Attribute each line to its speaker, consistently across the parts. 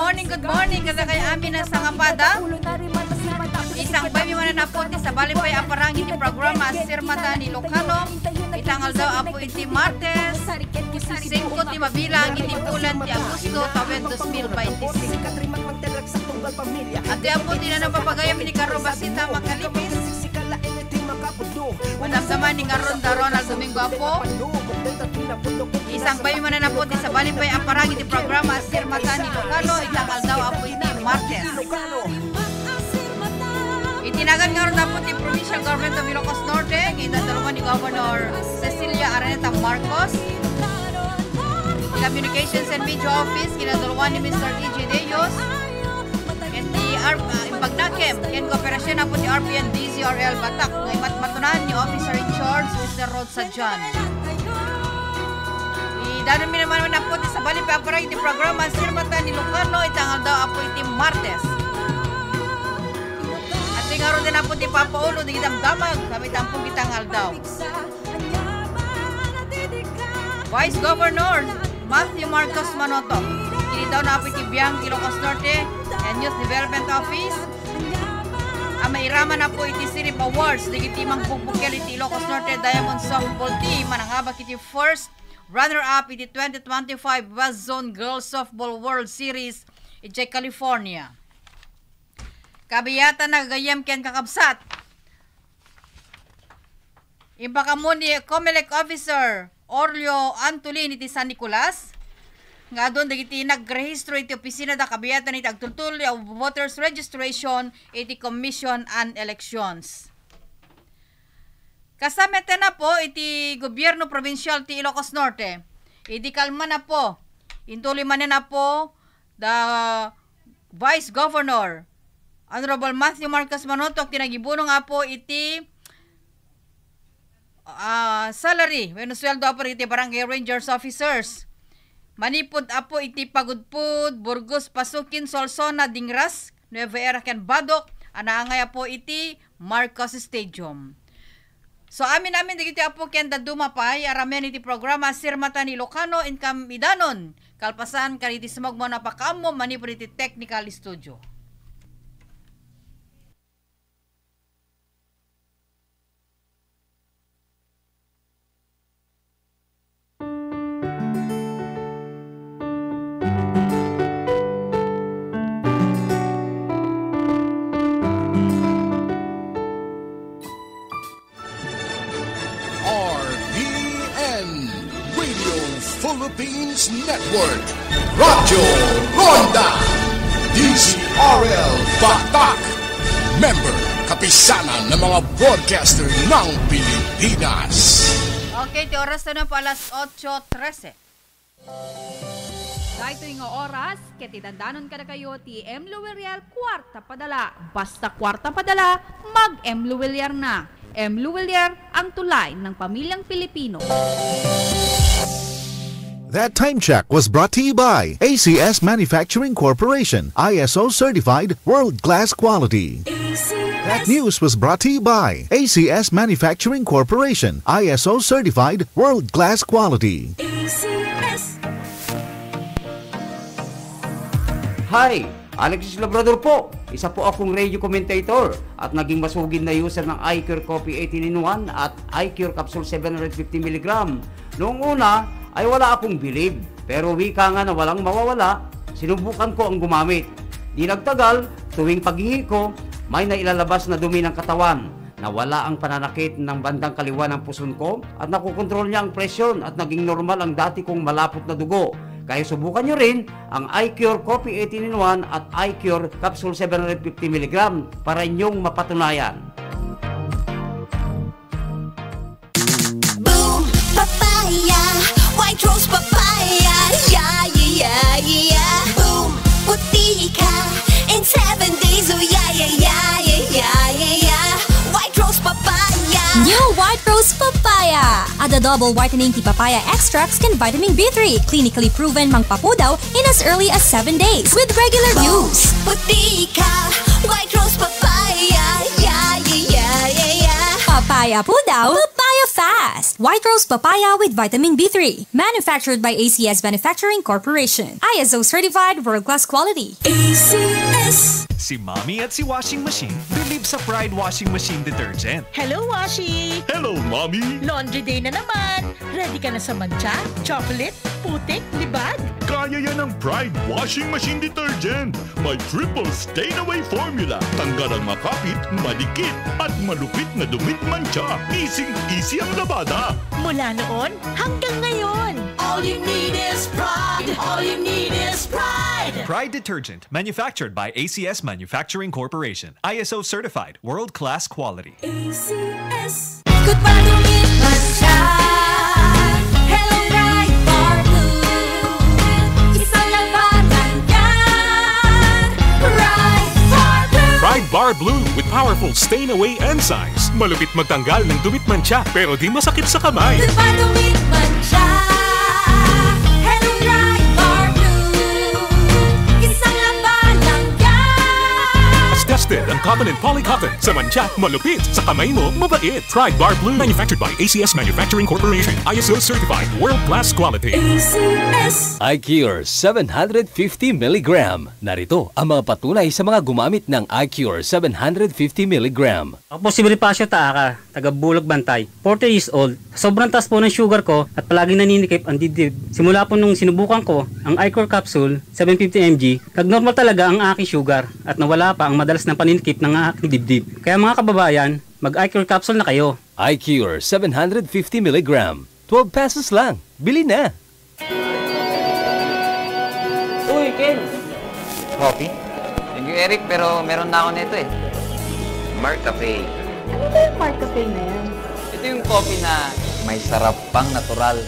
Speaker 1: good morning. Kada kay amin na sangapada. Isang baby mananapot sa Balipay Aparangin di programa Sirmata ni Ilocano. Itangal daw apo iti Martes. 5 ti mabilang iti bulan ti Agosto tawen 2026. At di apo tinanong papagayam ni Carlo Basita Makalipis. Manamdaman ni Ronda Ronald Domingo apo. Isang baby mananapot sa Balipay Aparangin di programa Sirmata ni Ilocano. Itangal daw apo iti Martes. Itinagan nga rin na po the Provincial Government of Ilocos Norte, kinadalaman ni Governor Cecilia Araneta Marcos. Communications and Media Office, kinadalaman ni Mr. E.J. Deos. And the Pagnakem, yan kooperasyon na po ni RPN DZRL Batak, ngay matmatunan ni Officer in Charge, Mr. Rod Sajan. Idanon mi naman na po sa Balipay Aparangin di programa Sirmata ni Ilocano, itangal daw apo iti Martes. Ngaron din po di papaulo di damdamag kami tampong kitangal daw. Vice Governor Matthew Marcos Manotok kini daw na po itibiyang Ilocos Norte and Youth Development Office mairaman na po iti Sirip Awards digitimang pugbukel iti Ilocos Norte Diamond Softball Team manangabak iti first runner-up iti 2025 West Zone Girls Softball World Series iti California. Kabiyatan na gayem ken kakabsat. Impakamun ni Comelec Officer Orlio Antolin iti San Nicolas. Nga doon dagiti nagrehistro iti opisina da kabiyatan iti agtultul of voters registration iti Commission on Elections. Kasamete na po iti gobyerno provincial ti Ilocos Norte. Iti kalma na po. Intuloy man na po the Vice Governor Honorable Matthew Marcos Manotok tinagibunong nga po iti salary when sweldo po iti barangay rangers officers. Manipod apo iti Pagudpud, Burgos, Pasukin, Solsona, Dingras, Nueva Era ken Badok, anaangay po iti Marcos Stadium. So amin digiti apo ken daduma pay aramen iti programa Sirmata ni Ilocano income idanon kalpasan kaniti smog mo napakamo manipod iti technical studio.
Speaker 2: Philippines Network, Radyo Ronda, DZRL Batak, member kapisanan ng mga broadcaster ng Pilipinas.
Speaker 1: Okay, ti oras na po alas 8:13.
Speaker 3: Dahito yung oras, ketidandanon ka na kayo ti M. Luweliar kwarta padala. Basta kwarta padala, mag-M. Luweliar na. M. Luweliar ang tulay ng pamilyang Pilipino.
Speaker 4: That time check was brought to you by ACS Manufacturing Corporation, ISO certified world-class quality. That news was brought to you by ACS Manufacturing Corporation, ISO certified world-class quality.
Speaker 5: Hi, Alexis Labrador po. Isa po akong radio commentator at naging masugid na user ng iCure Coffee 18-in-1 at iCure Capsule 750mg. Noong una, ay wala akong bilib. Pero wika nga na walang mawawala, sinubukan ko ang gumamit. Di nagtagal, tuwing paghihi ko, may nailalabas na dumi ng katawan. Nawala ang pananakit ng bandang kaliwa ng puson ko at nakukontrol niya ang presyon at naging normal ang dati kong malapot na dugo. Kaya subukan nyo rin ang iCure Coffee 18-in-1 at iCure Capsule 750mg para inyong mapatunayan.
Speaker 6: Boom! Papaya! White rose papaya, yeah, yeah, yeah. Boom, puti ka in 7 days, oh yeah, yeah, yeah, yeah, yeah, yeah. White rose papaya.
Speaker 7: New White Rose Papaya. Ada double whitening ti papaya extracts can vitamin B3, clinically proven mangpapudaw in as early as 7 days with regular use.
Speaker 6: Puti ka, white rose papaya, yeah, yeah, yeah, yeah, yeah.
Speaker 7: Papaya pudaw, papaya fast! White Rose Papaya with vitamin B3. Manufactured by ACS Manufacturing Corporation. ISO certified world-class quality.
Speaker 6: ACS.
Speaker 8: Si Mommy at si Washing Machine believe sa Pride Washing Machine Detergent.
Speaker 9: Hello, Washi!
Speaker 2: Hello, Mommy!
Speaker 9: Laundry day na naman! Ready ka na sa mancha, chocolate, putik, libag?
Speaker 2: Kaya yan ang Pride Washing Machine Detergent. May triple stain-away formula. Tanggal ang makapit, madikit, at malupit na dumit mancha. Easy ang labada.
Speaker 9: Mula noon hanggang ngayon.
Speaker 6: All you need is pride. All you need is pride.
Speaker 8: Pride Detergent, manufactured by ACS Manufacturing Corporation. ISO certified, world-class quality.
Speaker 6: ACS. Ikot pa dumit mancha. Hello, Pride Bar Blue. Isang labanan yan. Pride Bar Blue.
Speaker 2: Pride Bar Blue with powerful stain-away enzymes. Malupit magtanggal ng dumit mancha pero di masakit sa kamay.
Speaker 6: Ikot pa dumit mancha. Hello, Pride Bar Blue. Isang labanan yan.
Speaker 2: As tested ang cotton and polycotton. Sa mancha, malupit. Sa kamay mo, mabait. Pride Bar Blue. Manufactured by ACS Manufacturing Corporation. ISO certified. World-class quality.
Speaker 6: ACS.
Speaker 10: iCure 750 mg. Narito ang mga patunay sa mga gumamit ng iCure 750 mg.
Speaker 11: Ako po si Bonifacio Taaka, taga Bulog Bantay. 40 years old. Sobrang taas po ng sugar ko at palaging naninikip ang dibdib. Simula po nung sinubukan ko ang iCure capsule 750 mg, nag-normal talaga ang aking sugar at nawala pa ang madalas na paninikip ng aking dibdib. Kaya mga kababayan, mag-iCure capsule na kayo.
Speaker 10: iCure 750 mg. 12 pesos lang. Bili na!
Speaker 11: Uy, Ken!
Speaker 5: Coffee? Thank you, Eric, pero meron na ako nito eh. Marcafe.
Speaker 3: Ano ba yung Mark Cafe na yan?
Speaker 5: Ito yung coffee na may sarap pang natural.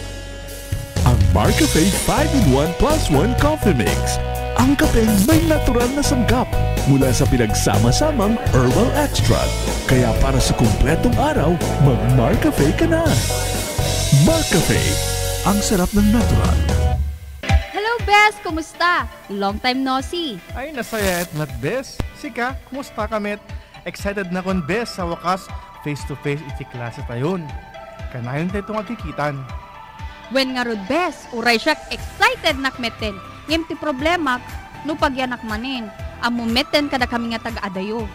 Speaker 12: Ang Marcafe 5-in-1 plus 1 Coffee Mix. Ang kapeng may natural na sanggap mula sa pinagsama-samang herbal extract. Kaya para sa kumpletong araw, mag-Marcafe ka na. Marcafe, ang sarap ng natural.
Speaker 3: Hello, Bes! Kumusta? Long time no see.
Speaker 13: Ay, nasaya at not Bes. Sika, kumusta kamit? Excited na kon Bes sa wakas face-to-face iti klase tayon. Kanayon tayo itong agkikitan.
Speaker 3: When nga rod, Bes, uray siya excited nakmeten. Ngem ti problema, no pagyanak manin. Amumeten kada kami nga taga-adayo.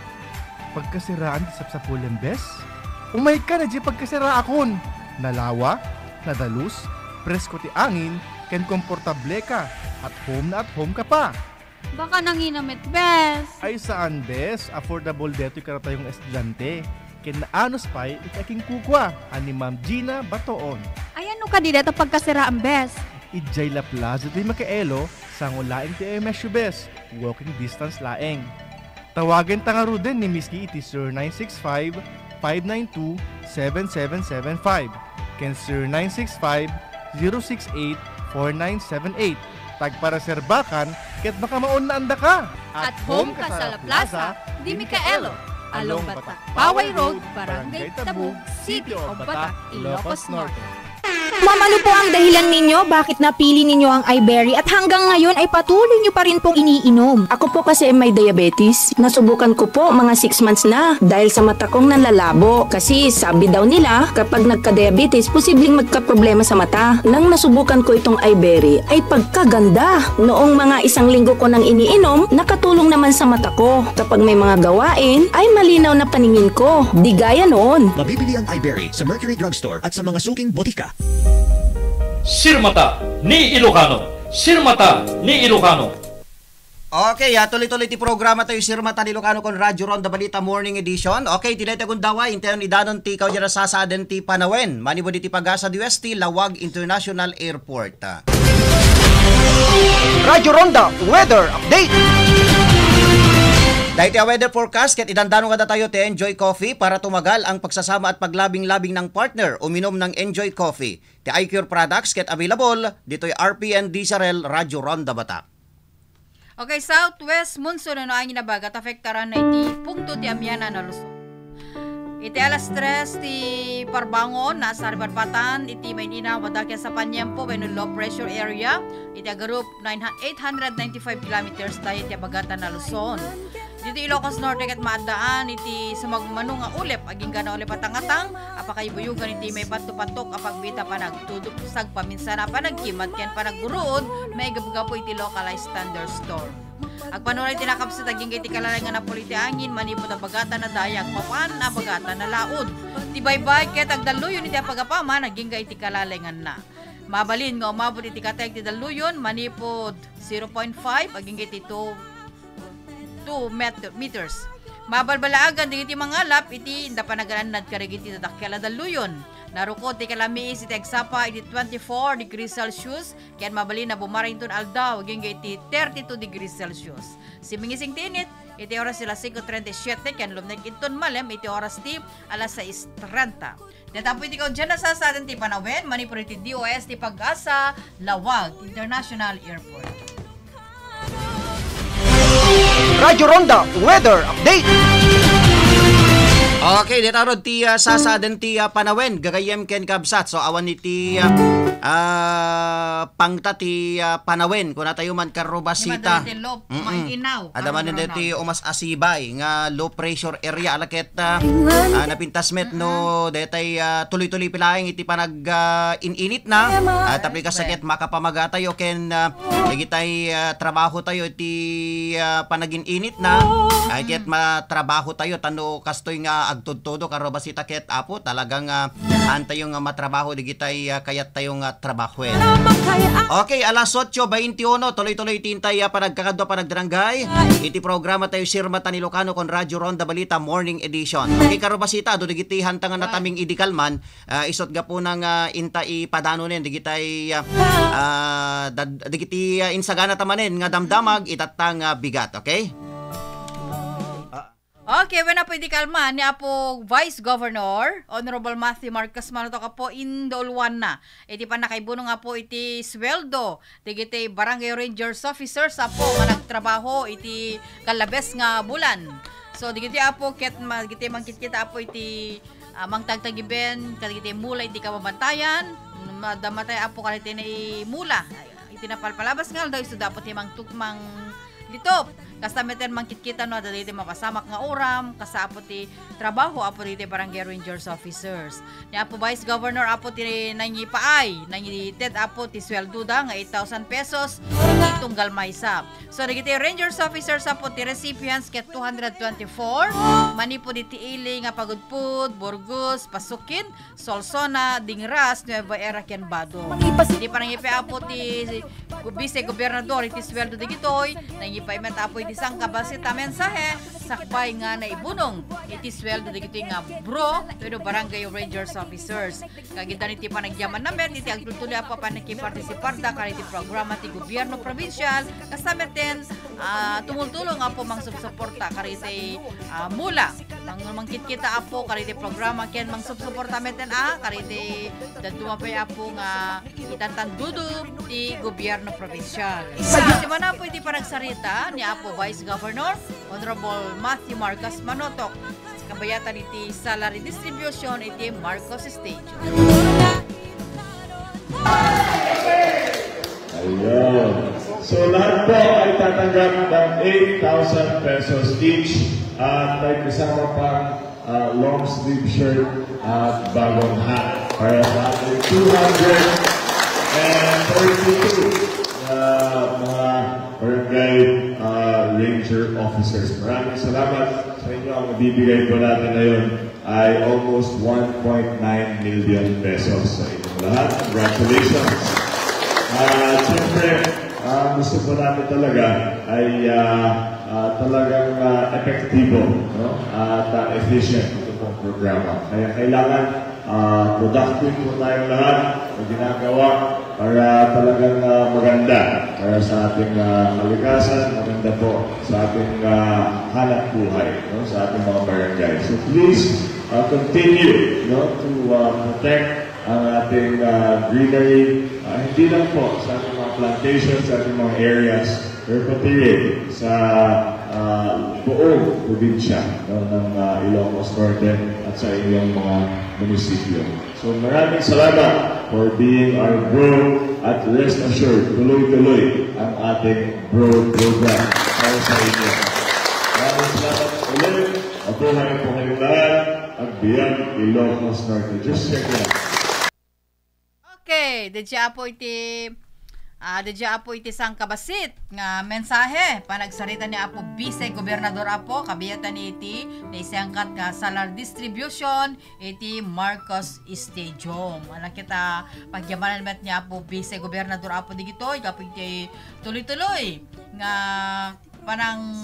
Speaker 13: Pagkasiraan ti sapsapulen Bes? Umay ka na di pagkasira akon. Nalawa, nadalus, presko ti angin, ken komportable ka, at home ka pa.
Speaker 3: Baka nanginamit, Bes.
Speaker 13: Ay saan Bes, affordable deto ka tayong estudyante. Ken naanos pa'y ikaking kukwa, ani Ma'am Gina Batoon.
Speaker 3: Ay ano ka di dito pagkasiraan, Bes?
Speaker 13: Ijay La Plaza di Makaelo, sangulaing ti MSU Bes, walking distance laeng. Tawagan ta nga ro din ni Miski iti 0965-592-7775. Ken 0965-068-4978. Tagpareserbakan, ket baka maon na anda ka.
Speaker 3: At home ka sa La Plaza, Di Mikaelo, Along Batak, Poway Road, Barangay Tabug, City of Batak, Ilocos Norte.
Speaker 14: Ma'am, ano po ang dahilan ninyo? Bakit napili ninyo ang iBerry at hanggang ngayon ay patuloy nyo pa rin pong iniinom?
Speaker 15: Ako po kasi may diabetes. Nasubukan ko po mga 6 months na dahil sa mata kong nanlalabo. Kasi sabi daw nila kapag nagka-diabetes, posibleng magka-problema sa mata. Nang nasubukan ko itong iBerry ay pagkaganda. Noong mga 1 linggo ko nang iniinom, nakatulong naman sa mata ko. Kapag may mga gawain, ay malinaw na paningin ko. Di gaya noon.
Speaker 16: Mabibili ang iBerry sa Mercury Drugstore at sa mga suking botika.
Speaker 17: Sirmata ni Ilocano. Sirmata ni Ilocano.
Speaker 18: Okay, tuloy-tuloy ti programa tayo Sirmata ni Ilocano kon Radyo Ronda Balita Morning Edition. Okay, tinay tagun dawa intayon idanon ti kaw dira sasaden ti Panawen. Manibo ti pagasa di West Lawag International Airport. Radyo Ronda Weather Update. Dahil ti weather forecast, ket idandano kada tayo ti Enjoy Coffee para tumagal ang pagsasama at paglabing-labing ng partner. Uminom ng Enjoy Coffee. Ti iCure products, ket available dito'y RPN Diesarel Radyo Ronda Batak.
Speaker 1: Okay, southwest monsoon ano ang inabagat afektaran na iti punto ti amyana na Luzon. Iti alas 3 ti Parbangon nasa Ribarpatan, iti Maynina wadakya sa Panyempo when low pressure area, iti group 895 kilometers tayo ti abagatan na Luzon. Dito Ilocos Norte ket maadaan iti sumagmano nga ulep aging gana ulep patangatang apakay buyugan iti may patok apag bita pa nagtudok sag paminsan pa nagkimat ken pa nagguruod may gabugapo iti localized thunderstorm. Agpanuray tinakapsit aging iti kalalay nga napol iti angin manipod a bagata na dayag papan a bagata na laod. Ti baybay ket agdaluyon iti apagapaman aging iti kalalay nga na. Mabalin nga umabot iti kateg ti daluyon manipod 0.5 aging iti 2 meters. Mabalbalaagan iti mangalap iti inda panaganad karigi iti tadakyala daluyon. Narukod ti kalamiis iti agsapa iti 24 degrees Celsius ken mabalin na bumarinton aldaw aging iti 32 degrees Celsius. Simingising tinit iti oras sila 5:37 ken lumnek iton malem iti oras ti alas 6:30. Netapo iti ko dyan sa atin ti Panawen, manipur iti DOS ti Pag-asa, Lawag International Airport.
Speaker 18: Radyo Ronda Weather Update. Okay, dito ron ti sasaden ti Panawen, gagayem ken kabsat. So awan iti pangta ti Panawen kuna tayo man karobasita. Adaman din ti umas asibay nga low pressure area alaket napintasmet no detay tuloy-tuloy pilaing iti panag ininit na tapos kasakit makapamagata yo ken igitay trabaho tayo iti panagin-init na ay ket matrabaho tayo tano kastoy nga agtudtodo karobasita ket apo talagang antay yung matrabaho digitay kayat tayong trabahoen. Okay, alas 8:21 tuloy-tuloy tintay panagkakadwa panagdarangay iti programa tayo Sirmata ni Ilocano kon Radyo Ronda Balita Morning Edition. Okay, karobasita do digiti hantangan nataming idikalman isot ga po nang inta ipadanonen digitay digiti insagana tamanen nga damdamag itatang bigat, okay?
Speaker 1: Okay, when po iti kalman ni Apo Vice Governor Honorable Matthew Marcos Manoto ka po indolwan na. Iti pa nakaibuno nga po iti sweldo digiti Barangay Rangers Officers apo nga nagtrabaho iti kalabes nga bulan. So digiti apo ket digiti mangkitkita apo iti mangtagtagiben digiti mula iti kababantayan madamatay apo kaliti ni mula iti napalpalabas nga daw isu dapat imang tukmang ditop kastameten mangkitkita no dati mapasamak nga oram kasapot ti trabaho apo ti Barangay Rangers Officers. Ni Apo Vice Governor apo ti nangipaay nangited apo ti sweldo da nga 8,000 pesos itunggal maysa. So digiti Rangers Officers apo ti recipients ket 224 manipo ti ili nga Pagudpud, Burgos, Pasukin, Solsona, Dingras, Nueva Era ken Bado. Di panangipi apo ti Vice Gobernador iti sweldo digitoy nangipay met apo iti sangkabasita mensahe sakbay nga naibunong iti sweldo digitoy nga bro pero Barangay Rangers Officers kagitan iti panagyaman namen iti agtutuloy apo panakipartisipar da kan iti programa ti gobyerno provincial kasameten tumultulong apo mang subsuporta kan iti mula nang mangkitkita apo kan iti programa ken mang subsuporta meten kan iti dadumapay apo nga itantandudo ti gobyerno provincial. Di man apo iti panagsarita ni Apo Vice Governor Honorable Matthew Marcos Manotok sa kabayatan iti salary distribution iti Marcos Stage.
Speaker 19: Ayun. So lahat po ay tatanggap ng 8,000 pesos each at may kasama pang long sleeve shirt at bagong hat para sa ating 232 mga Barangay Ranger Officers. Maraming salamat sa inyo. Ang mabibigay po natin ngayon ay almost 1.9 million pesos sa inyong lahat. Congratulations! Siyempre, gusto po natin talaga ay talagang epektibo, no? At efficient ito pong programa. Kaya kailangan productive po tayong lahat na ginagawa para talagang maganda para sa ating kalikasan, maganda po sa ating hanap buhay, no? Sa ating mga barangay. So please continue, no, to protect ang ating greenery, hindi lang po sa ating mga plantations, sa ating mga areas, pero pati rin sa buong probinsya, no, ng Ilocos Norte at sa inyong mga munisipyo. So maraming salamat for being our bro at rest assured, tuloy-tuloy ang ating bro program para sa inyo. Maraming Mabuhay po kayong lahat. At biyang Ilocos Norte. Just check it out.
Speaker 1: Okay, dadya po iti sang kabasit nga mensahe panagsarita ni Apo Vice Gobernador Apo kabiyatan ni iti na isangkat nga salar distribution iti Marcos Stadium. Alam kita pagyamanan met ni Apo Vice Gobernador Apo digitoy kapag iti tuloy-tuloy nga panang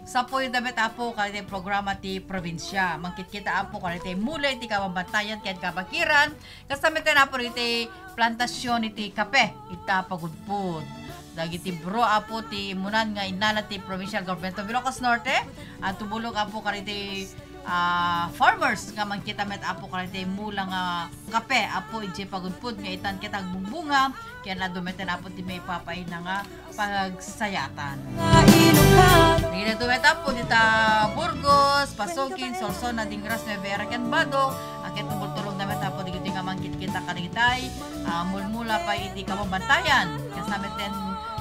Speaker 1: sapoy damit Apo kalite programa ti probinsya. Mangkit kita Apo kalite mulay ti kabambantayan ken kabakiran kasamitan Apo iti plantasyon iti kape ita pagudpud. Dagiti bro Apo ti munan nga inala ti Provincial Government of Ilocos Norte at tubulog Apo kalite farmers nga mangkita met Apo kalite mula nga kape Apo iti pagudpud nga itan kita bumbunga ken na dumeten Apo ti may papay na nga pagsayatan. Dito dumeta po dita Burgos, Pasukin, Solsona, Dingras, Nueva Ecija, ken Badok. Akit tumultulong naman tapo dito nga mangkit kita kanitay mulmula pa iti kabambantayan kasamiten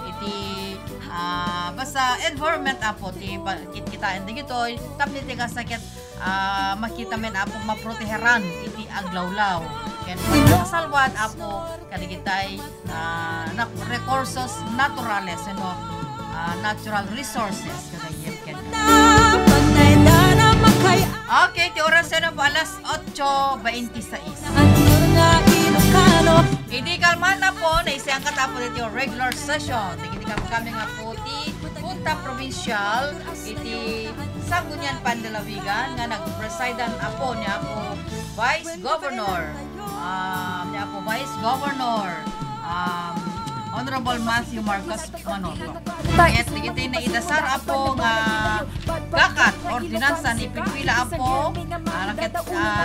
Speaker 1: iti basta environment Apo ti kit kita indigitoy tapno ti kasakit makita men Apo maproteheran iti aglawlaw ken kasalwat Apo kanigitay recursos naturales natural resources kagayem ken. Okay, ti oras na po alas 8:26. Hindi kalman na po na isang katapo dito regular session. Hindi kami nga po ti Punta Provincial iti Sangguniang Panlalawigan nga nag-presidan Apo niya po Vice Governor Honorable Matthew Marcos Manolo. At digiti na idasar Apo nga gakat ordinansa ni Pipila Apo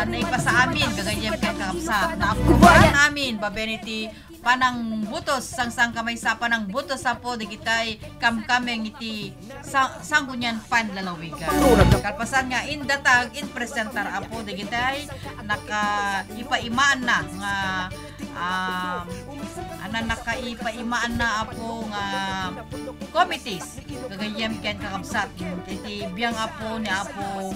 Speaker 1: na ipasa amin gagayem ken kakapsat na aprobahan amin babeniti panang butos sang kamay sa panang butos Apo digitay kamkameng iti Sangguniang Panlalawigan. Kalpasan nga indatag in presentar Apo digitay naka ipaimaan na nga nakaipa-imaan na Apo nga committees gagayem ken kakabsat iti biyang Apo ni Apo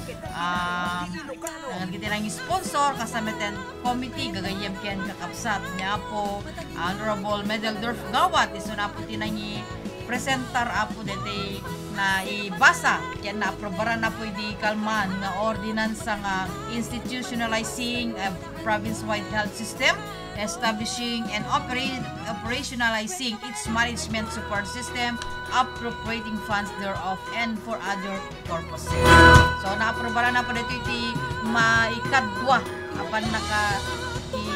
Speaker 1: giti lang sponsor kasamiten committee gagayem ken kakabsat ni Apo Honorable Medeldorf Gawat isun Apo tinangi presentar Apo dete na ibasa ken na-aprobaran na po di kalman nga ordinansa nga institutionalizing a province-wide health system, establishing and operationalizing its management support system, appropriating funds thereof, and for other purposes. So, na-aprobaran na po dito iti maikadwa apan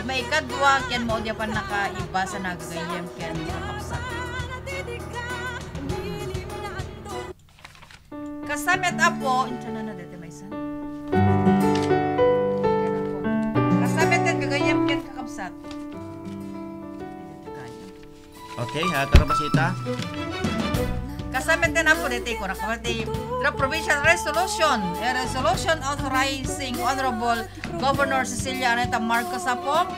Speaker 1: maikadwa ken mo di apan nakaibasa na gagayem ken kakapsat. Kasamet Apo, kasamet ken gagayem ken kakapsat.
Speaker 18: Okay, karabasita.
Speaker 1: Kasamet din Apo dito ko nakamati the provincial resolution, a resolution authorizing Honorable Governor Cecilia Aneta Marcos Apo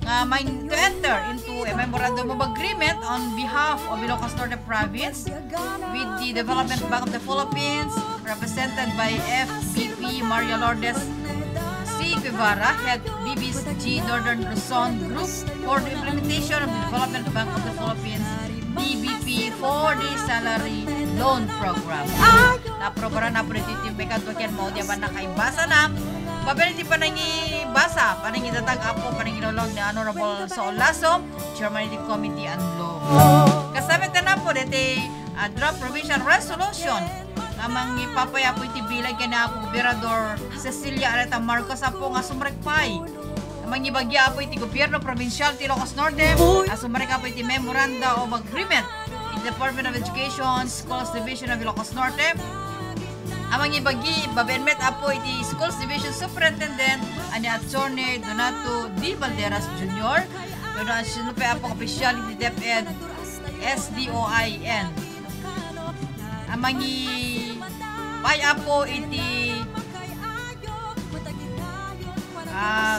Speaker 1: to enter into a memorandum of agreement on behalf of Ilocos Norte Province with the Development Bank of the Philippines, represented by FBP Maria Lourdes C. Guevara, head BBG Northern Luzon Group, for the implementation of the Development Bank of the Philippines DBP for the Salary Loan Program. Naprobaran na po dito yung pekatwakyan mo, di ba nakaibasa na Pabiliti pa nang ibasa, pa nang itatag Apo, pa nang inolong ni Honorable Saul Lasso, Chairman of the Committee on Law. Kasamit na po, dito draft provincial resolution namang ipapaya po iti bilag ka na Apo Gobernador Cecilia Aneta Marcos Apo nga sumrekpay. Namang ibagya po iti Gobyerno Provincial ti Ilocos Norte, sumrek po iti Memoranda of Agreement in Department of Education, Schools Division of Ilocos Norte, amang ibagi babenmet Apo iti Schools Division Superintendent ani Attorney Donato D. Valderas Jr. Doon sinupe Apo opisyal iti DepEd SDOIN. Amang pay Apo iti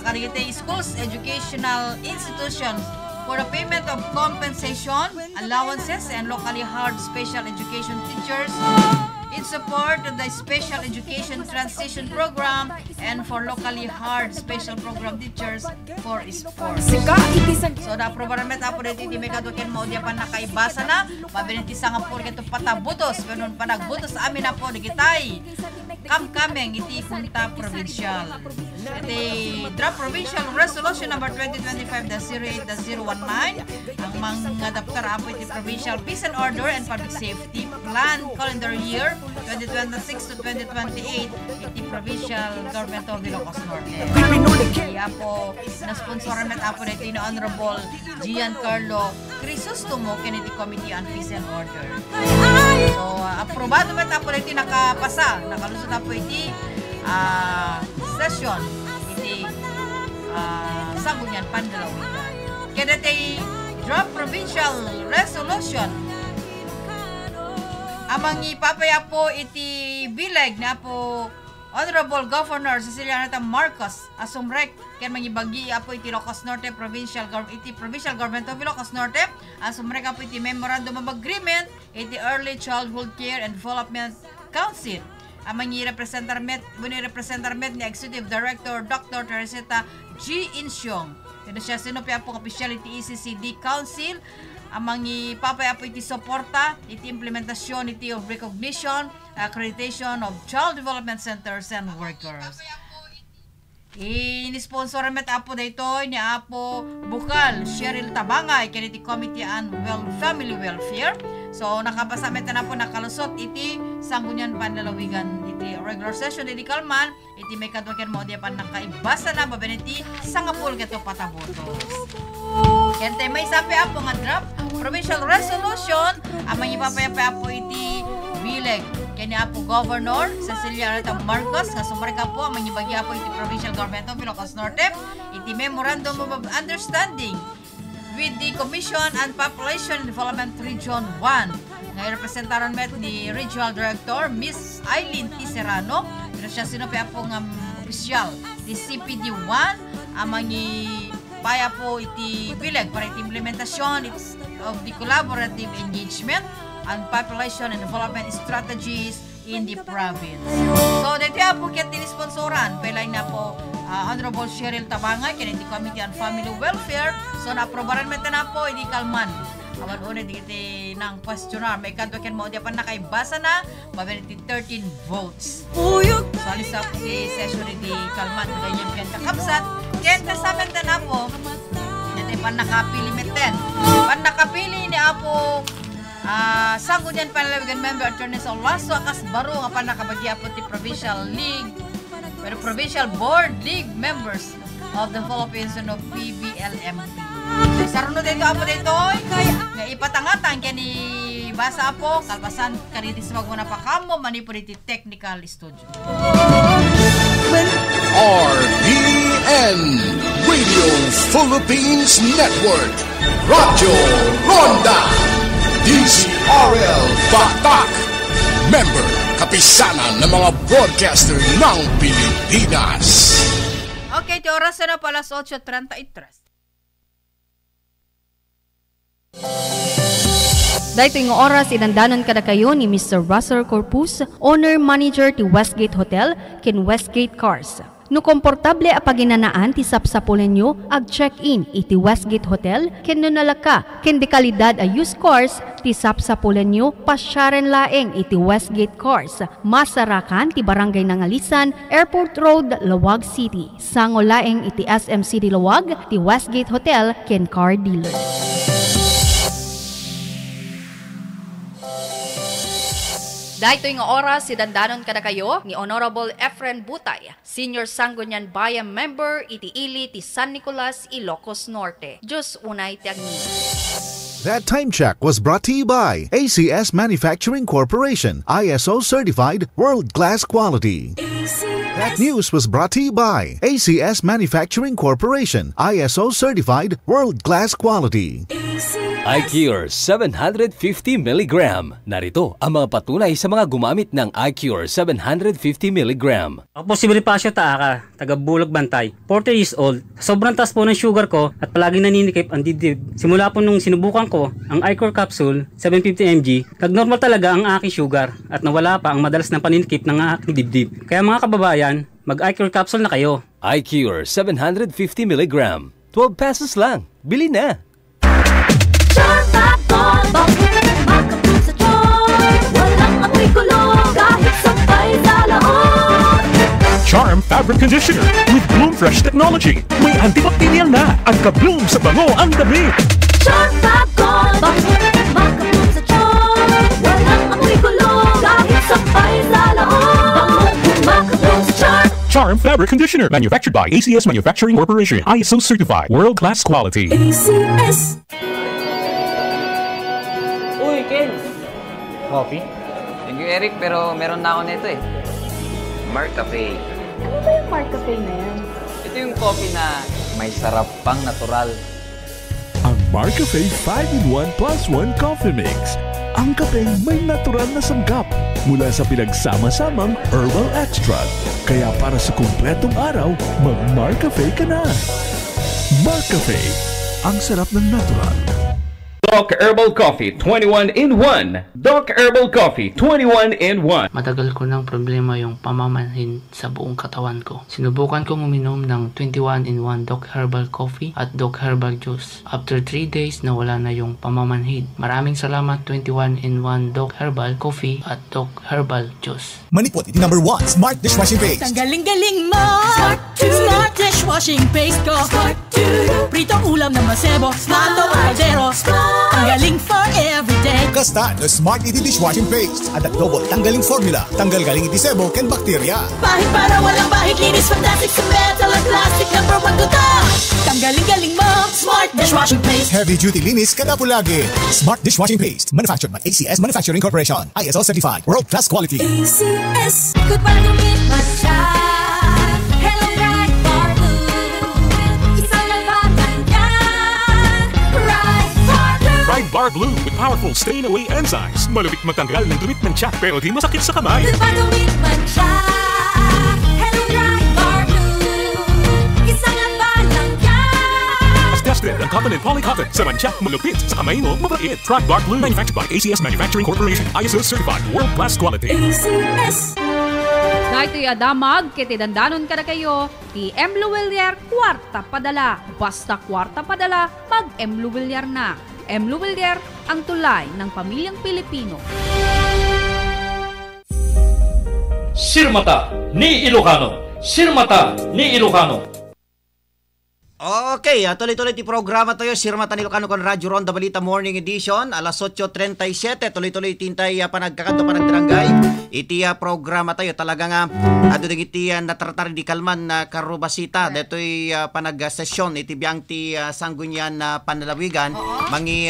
Speaker 1: karigite schools educational institutions for the payment of compensation, allowances, and locally hard special education teachers in support of the Special Education Transition Program and for locally hard special program teachers for sports. So na-aprobaran met apo dito may kadukin mo diya pa nakaibasa na mabinitisa nga po ito patabutos ganun pa nagbutos sa amin na po digitay kamkameng iti punta provincial. Iti draft provincial resolution number 2025-08-019 ang mga adaptar apo iti provincial peace and order and public safety plan calendar year 2026 to 2028 iti provincial government of Ilocos Norte. Kaya po na-sponsoran met apo dito ni Honorable Giancarlo Crisostomo Kennedy Committee on Peace and Order. So aprobado met apo dito nakapasa nakalusot apo iti session iti Sangguniang Panlalawigan. Kaya dito draft provincial resolution amang ipapaya po iti bileg na po Honorable Governor Ceciliano Marcos asumrek ken mangibagi apo iti Ilocos Norte Provincial Government of Ilocos Norte asumrek apo iti Memorandum of Agreement iti Early Childhood Care and Development Council amang representarmet ni Executive Director Dr. Teresita G. Insyong. Kaya siya sinupi apo official iti ECCD Council amang ipapaya po iti suporta iti implementasyon iti of recognition accreditation of child development centers and workers. Ini-sponsor met apo daytoy ni apo Bukal Cheryl Tabangay iti Committee on Family Welfare. So nakapasa met na po nakalusot iti Sangguniang Panlalawigan iti regular session iti Kalman iti may kadwaken mo di pa nakaibasa na babeniti sangapul keto patabotos. Kente may sapi apo nga draft provincial resolution amang ipapaya po iti bileg kani apo Governor Ceciliano Marcos nga sumarga po amang ibagi po iti Provincial Government of Ilocos Norte iti Memorandum of Understanding with the Commission on Population Development Region 1 nga representaron met ni Regional Director Miss Eileen T. Serrano pero siya sinupi po nga opisyal di CPD 1 amang paya po iti bileg para iti implementasyon of the collaborative engagement and population and development strategies in the province. So, dito po kaya tinisponsoran. Pailay na po Honorable Cheryl Tabangay, kaya iti Committee on Family Welfare. So, na-aprobaran meta na po, iti Kalman. Awan ulit iti ng questionnaire. May kadwakin mo, di pa nakaibasa na, mabiniti 13 votes. So, alis up di session iti Kalman. Ganyan yan kakapsat. Kaya kasamin na po, dito pa nakapili meten. Pan nakapili ni Apo Sangguniang Panlalawigan Member Attorney Olaso akas baro nga pa nakabagya po ti Provincial League pero Provincial Board League members of the Philippines no PBLMP. Sarunod dito apo dito nga ipatangatan kaya ni basa apo kalpasan kanitis magmuna pa kamo manipuliti technical studio.
Speaker 20: RPN Radio Philippines Network Radyo Ronda DCRL Batak Member kapisanan ng mga broadcaster ng Pilipinas.
Speaker 1: Okay, ti oras na po alas 8:33.
Speaker 21: Dahito yung oras, inandanan kada kayo ni Mr. Russell Corpus, owner-manager ti Westgate Hotel, kin Westgate Cars. No komportable a paginanaan ti sapsapulen nyo, ag-check-in iti Westgate Hotel, kin no nalaka, kin di kalidad a used cars, ti sapsapulen nyo, pasyaren laeng iti Westgate Cars. Masarakan ti Barangay Nangalisan, Airport Road, Lawag City. Sango laeng iti SM City Lawag, ti Westgate Hotel, kin car dealer. Dahito yung oras, sidandanon kada kayo ni Honorable Efren Butay, Senior Sangguniang Bayan Member, iti ili ti San Nicolas, Ilocos Norte. Diyos unay ti agni.
Speaker 4: That time check was brought to you by ACS Manufacturing Corporation, ISO certified world-class quality. That news was brought to you by ACS Manufacturing Corporation, ISO certified world-class quality.
Speaker 10: iCure 750 mg. Narito ang mga patunay sa mga gumamit ng iCure 750 mg.
Speaker 11: Ako po si Bonifacio Taaka, taga Bulog Bantay, 40 years old. Sobrang taas po ng sugar ko at palaging naninikip ang dibdib. Simula po nung sinubukan ko ang iCure capsule 750 mg, nag-normal talaga ang aking sugar at nawala pa ang madalas na paninikip ng aking dibdib. Kaya mga kababayan, mag-iCure capsule na kayo.
Speaker 10: iCure 750 mg. 12 pesos lang. Bili na!
Speaker 12: Charm Fabric Conditioner with Bloom Fresh Technology. May antibacterial na at ka-bloom sa bango ang damit.
Speaker 6: Charm Fab Gold, makabloom sa charm. Walang amoy kulong kahit sampay sa laon. Makabloom sa charm.
Speaker 12: Charm Fabric Conditioner, manufactured by ACS Manufacturing Corporation. ISO certified, world-class quality.
Speaker 6: ACS.
Speaker 7: Uy, Ken!
Speaker 22: Coffee?
Speaker 7: Thank you, Eric, pero meron na ako nito eh. Marcafe.
Speaker 22: Ano ba yung Marcafe na yan?
Speaker 7: Ito yung coffee na may sarap pang natural.
Speaker 12: Ang Marcafe 5-in-1 plus 1 Coffee Mix. Ang kape may natural na sanggap mula sa pinagsama-samang herbal extract. Kaya para sa kumpletong araw, mag-Marcafe ka na. Marcafe, ang sarap ng natural.
Speaker 17: Doc Herbal Coffee 21-in-1. Doc Herbal Coffee 21-in-1.
Speaker 23: Matagal ko ng problema yung pamamanhin sa buong katawan ko. Sinubukan kong uminom ng 21-in-1 Doc Herbal Coffee at Doc Herbal Juice. After 3 days, nawala na yung pamamanhin. Maraming salamat 21-in-1 Doc Herbal Coffee at Doc Herbal Juice.
Speaker 16: Manipot, iti number 1, Smart Dishwashing Paste.
Speaker 9: Ang galing-galing mo! Smart Dishwashing Paste ko! Pritong ulam na masebo, plato, kaldero. Ang galing for everyday.
Speaker 16: Kasta the Smart Iti Dishwashing Paste. At the double tanggaling formula. Tanggal galing iti sebo ken bakterya.
Speaker 9: Bahid para walang bahid, linis fantastic sa metal at plastic. Number 1 to top. Ang galing-galing mo! Smart Dishwashing Paste.
Speaker 16: Heavy duty linis kada pulagi. Smart Dishwashing Paste. Manufactured by ACS Manufacturing Corporation. ISO certified. World-class quality.
Speaker 6: ACS. Good para gawin matcha. Hello Bright Bar Blue. Isang labanan yan. Bright Bar Blue.
Speaker 12: Bright Bar Blue with powerful stain-away enzymes. Malupit matanggal ng dumit ng tiyak pero di masakit sa kamay.
Speaker 6: Good para gawin matcha. Hello Bright Bar Blue. Isang labanan yan.
Speaker 12: As tested ang cotton and polycotton sa mancha, malupit sa kamay mo, mabait. Bright Bar Blue manufactured by ACS Manufacturing Corporation. ISO certified. World-class quality.
Speaker 6: ACS.
Speaker 3: Na ito'y adamag, kitidandanon ka na kayo, ti M. Luwilier, kwarta padala. Basta kwarta padala, mag-M. Luwilier na. M. Luwilier, ang tulay ng pamilyang Pilipino.
Speaker 17: Sirmata ni Ilocano. Sirmata ni Ilocano.
Speaker 18: Okay, tuloy-tuloy ti programa tayo, Sirmata ni Ilocano con Radyo Ronda Balita Morning Edition, alas 8:37, tuloy-tuloy tintay panagkakanto, panagdarangay, iti programa tayo, talagang aduding iti natratar di kalman na karubasita, deto'y panag-sesyon, iti biyang ti sanggunyan na panalawigan, mangi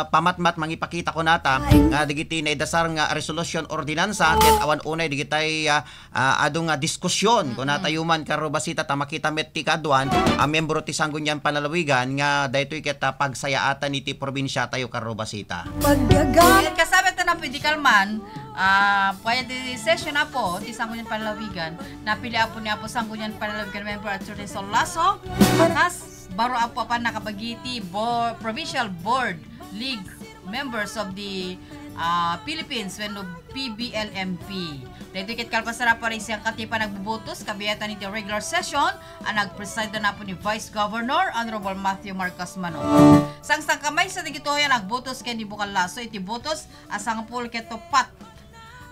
Speaker 18: pamatmat, mangi pakita ko nata, digiti na idasar nga resolution ordinansa, at awan unay digitay adong diskusyon, kung natayuman karubasita, tamakita met ti kaduan, membro ti sanggunyan panalawigan nga daytoy ket pagsayaatan iti probinsya tayo karubasita.
Speaker 1: Pagdagan kasabet na pwede kalman, pwede session na po ti sanggunyan panalawigan. Napili apo ni apo sanggunyan panalawigan member at Attorney Solaso. Akas baro apo pa nakabagiti Provincial Board League members of the Philippines when PBLMP. Dahil tikit kalpasara pa rin siyang katipa nagbubutos, kabiyatan iti regular session, ang nag-preside na po ni Vice Governor, Honorable Matthew Marcos Manong. Sang kamay sa digitoyan, nagbutos kay ni Bukalaso, iti butos, asang pulketo pat,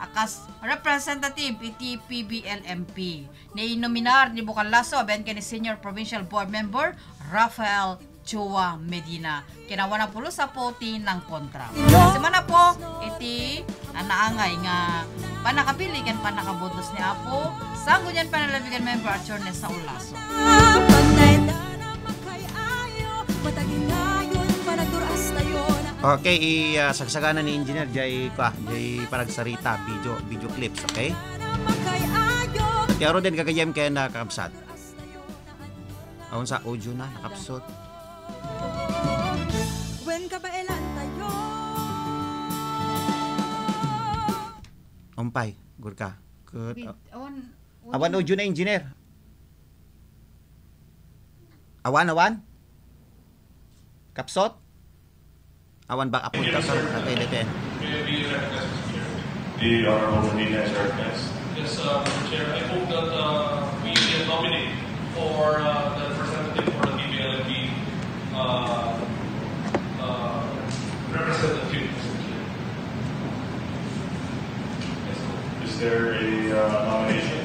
Speaker 1: akas representative iti PBLMP. Ni-nominar ni Bukalaso, aben kay ni Senior Provincial Board Member, Rafael Chua Medina. Kinawana pulo sa poti ng kontra. Simana po, iti naangay nga panakapili kan panakabotos ni Apo, sanggunyan panalabigan member at Attorney sa Ulaso.
Speaker 18: Okay, sagsaganan ni Engineer Jay paragsarita, video clips, okay? Kaya din kagayam kaya nakakabsat. Aun sa audio na nakapsot.
Speaker 2: Saan ka ba ilan tayo?
Speaker 18: Umpay, gurka. Awan o na engineer. Awan. Kapsot. Awan ba apun ka sa natin.
Speaker 19: The Honorable Medina is recognized.
Speaker 17: Yes, Mr. Chair, I hope that we can nominate for the representative for the PBLMP representative.
Speaker 19: Is there a nomination?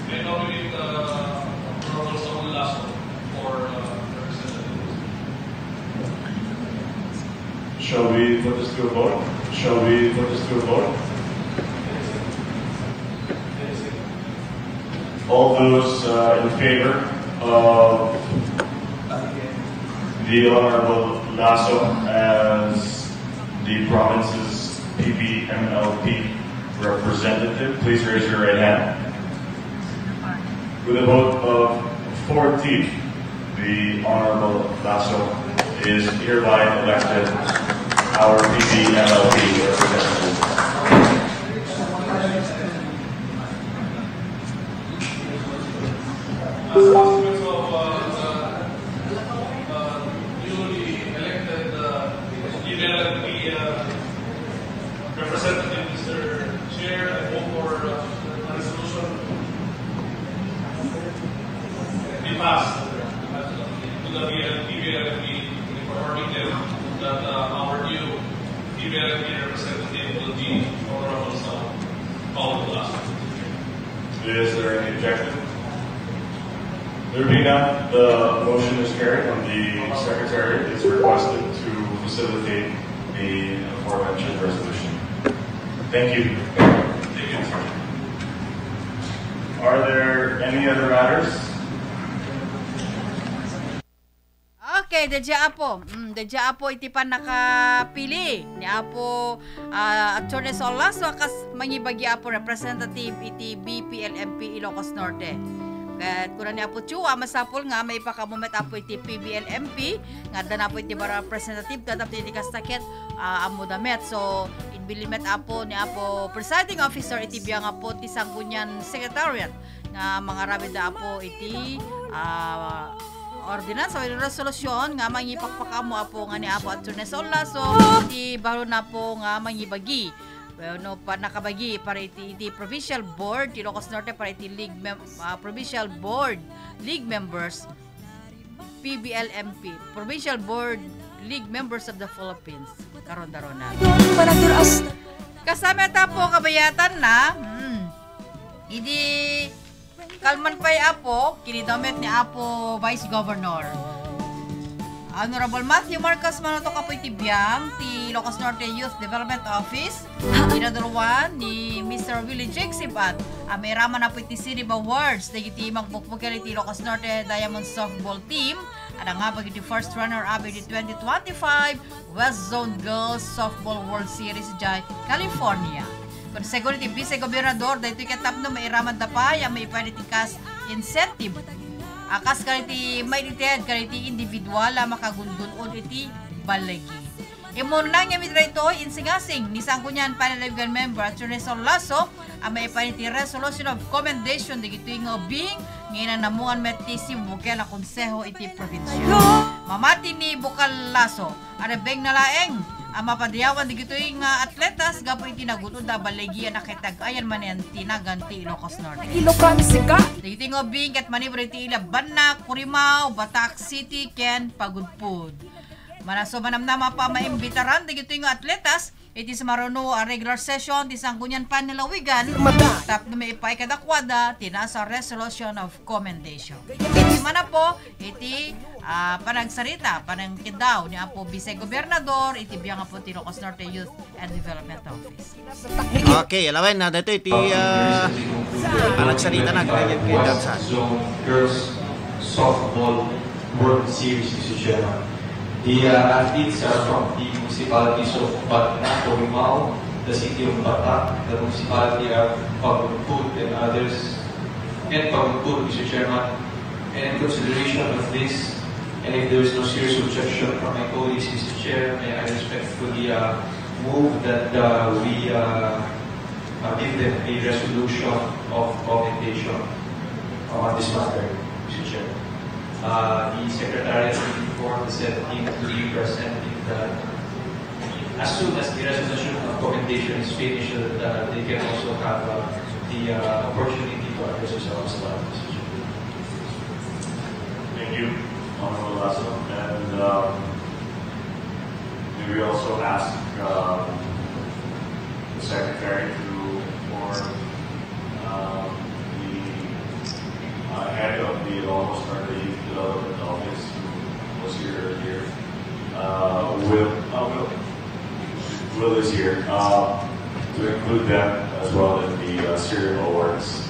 Speaker 17: I nominate Honorable Saul Lasso for representative.
Speaker 19: Shall we put this to a vote? All those in favor of the Honorable Lasso as the province's PBMLP representative, please raise your right hand. With a vote of 14, the Honorable Lasso is hereby elected our PBMLP representative.
Speaker 17: Announcements of newly elected PBLMP representative, Mr. Chair, I vote for a resolution be passed to the PBLMP informing them that our new PBLMP representative will be Honorable Paul Lasso.
Speaker 19: Is there any objection? There being none, the motion is carried and the Secretary is requested to facilitate the aforementioned resolution. Thank you. Are there any other matters?
Speaker 1: Okay, dadya apo iti pa nakapili ni apo Attorney Saul Lasso kas mangibagi apo representative iti BPLMP Ilocos Norte. Kat kuna ni apo Chua masapol nga may pakamumet apo iti PBLMP nga dan apo iti bara representative tatap iti kastaket amo damet. So inbilimet apo ni apo presiding officer iti biyang apo ti Sanggunian Secretariat nga mga rabid apo iti ordinance o resolusyon nga mangipakpakamo apo nga ni apo Attorney Saul Lasso iti baro na po nga mangibagi. No pa nakabagi para iti provincial board ti Ilocos Norte para iti provincial board league members PBLMP provincial board league members of the Philippines karon darona kasama ta po kabayatan na idi kalman pa'y apo kinidomit ni apo Vice Governor Honorable Matthew Marcos Manoto kapoy ti biyang ti Ilocos Norte Youth Development Office. Inaduluan ni Mr. Willie Jake Sibat. May raman na po iti City Awards. Dagiti magbukbukal iti Ilocos Norte Diamond Softball Team. At nga pag iti first runner-up iti 2025 West Zone Girls Softball World Series Jai, California. Kung segulo iti Vice-Gobernador, dahito ikatap no may raman da pa, may ipalitikas incentive. Akas kaliti may itiad kaliti individual makagundun iti balagi. Imon lang yung ito insingasing ni Sanggunian Panaligan member Attorney Saul Lasso may iti resolution of commendation di ito yung being ngayon namungan metisi bukel na konseho iti provinsya. Mamati ni Bukal Lasso beng nalaeng mapadayawan di ito yung atletas gapo iti nagutod na balagi na kitag-ayan man yan tinagan ti Ilocos Norte. Di ito yung bing kat manibro iti ilaban na Kurimaw, Batak City, Ken, Pagudpud. Manaso manamnama pa maimbitaran di ito yung atletas iti sa maruno regular session di Sanggunian Panalawigan tap na may ipay kadakwada tinasa resolution of commendation. Iti mana po iti panagsarita panangkidaw ni apo Vice-Gobernador iti biyang apo ti Ilocos Norte Youth and Development Office.
Speaker 18: Okay, alawin na dito iti panagsarita na ganyan kay Damsan.
Speaker 5: Girls Softball World Series issue. The athletes are from the municipalities of Batna, Corimao, the city of Batak, the municipality of Pagudpud and others, and Pagudpud, Mr. Chairman. And in consideration of this, and if there is no serious objection from my colleagues, Mr. Chair, may I respectfully move that we give them a resolution of commendation on this matter, Mr. Chair. The Secretariat will inform the Senate team to be presenting that as soon as the resolution of commendation is finished, that they can also have the opportunity to address themselves.
Speaker 19: Thank you, Honorable Lasso. And may we also ask the Secretary to inform the head of the Ilocos Norte Youth Development Office, who was here earlier. Will is here, to include them as well in the serial awards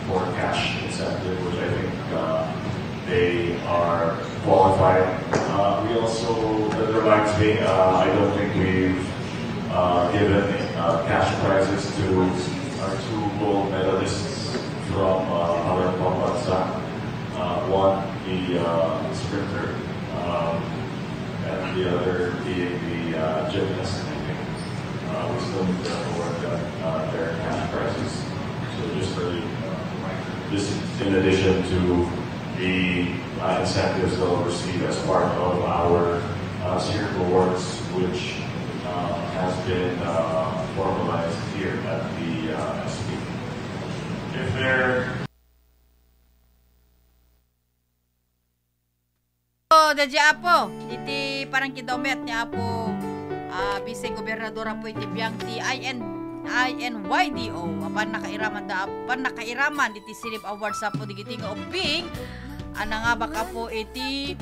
Speaker 19: for cash incentive, which I think they are qualified. We also, that reminds me, I don't think we've given cash prizes to our 2 gold medalists from our Pambansa. One, the sprinter, and the other being the gymnast. I think we still need to award their cash prizes. So just for this, in addition to the incentives they'll receive as part of our series awards, which has been formalized here at the SP. If there
Speaker 1: Dadya Apo, iti parang kidomet ni Apo Vice Gobernadora po iti biyang ti INYDO apan nakairaman iti Silip Awards sa po digiti nga umping nga baka po iti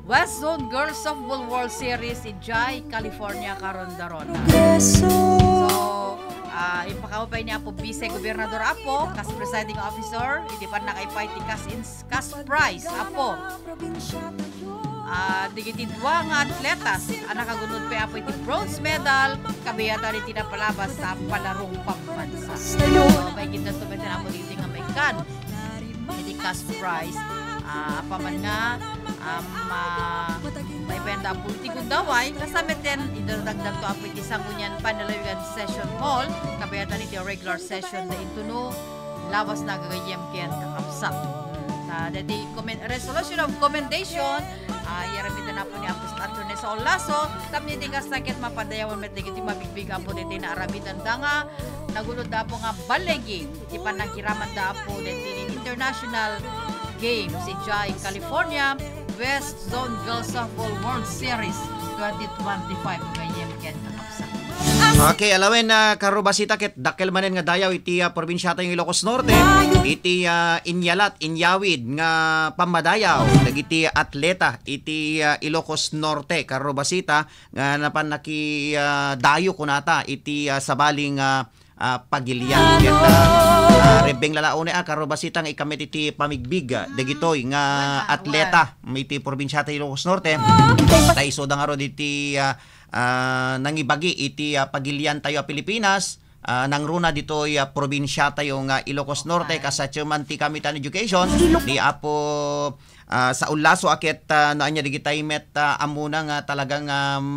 Speaker 1: West Zone Girls Softball World Series in Jai, California karon daron. So ipakaupay niya po Vice Gobernador Apo, kas presiding officer, iti pan nakaipay ti cash prize Apo. Digiti 2 nga atletas nakagunod pa Apo iti bronze medal kabiyata rin tinapalabas sa palarong pambansa. So may ginatumitin Apo digiti nga may kan iti cash prize paman nga may benda po iti gundaway kasamit din idadagdag to Apo iti sangunyan panalawigan session hall kabiyata rin iti regular session na ituno lawas na gagayem ken kakapsak. Dati resolution of commendation yaramitan na po ni Apos Atty. Saul Lasso tapos iti kasakit mapadayawan met iti mabigbigan po diti na aramitan da nga nagulod da po nga balegi iti panangkiraman da po diti International Games in Jai, California West Zone Girls Softball World Series 2025 kayem ken kakapsa.
Speaker 18: Okay, alawin na karubasita ket dakkel manen nga dayaw iti probinsya tayong Ilocos Norte, iti Inyalat, Inyawid nga pamadayaw dagiti atleta iti Ilocos Norte karubasita nga napan naki dayo kunata iti sabaling pagilian ket rebeng lalaone karubasita nga ikamit iti pamigbig dagitoy nga atleta iti probinsya tayong Ilocos Norte. Tayso da nga ro iti nangibagi iti pagilian tayo Pilipinas nang runa ditoy probinsya tayo nga Ilocos Norte kasatyaman ti Kamitan Education ni Apo Saul Lasso aket naanya digitay met amuna nga talagang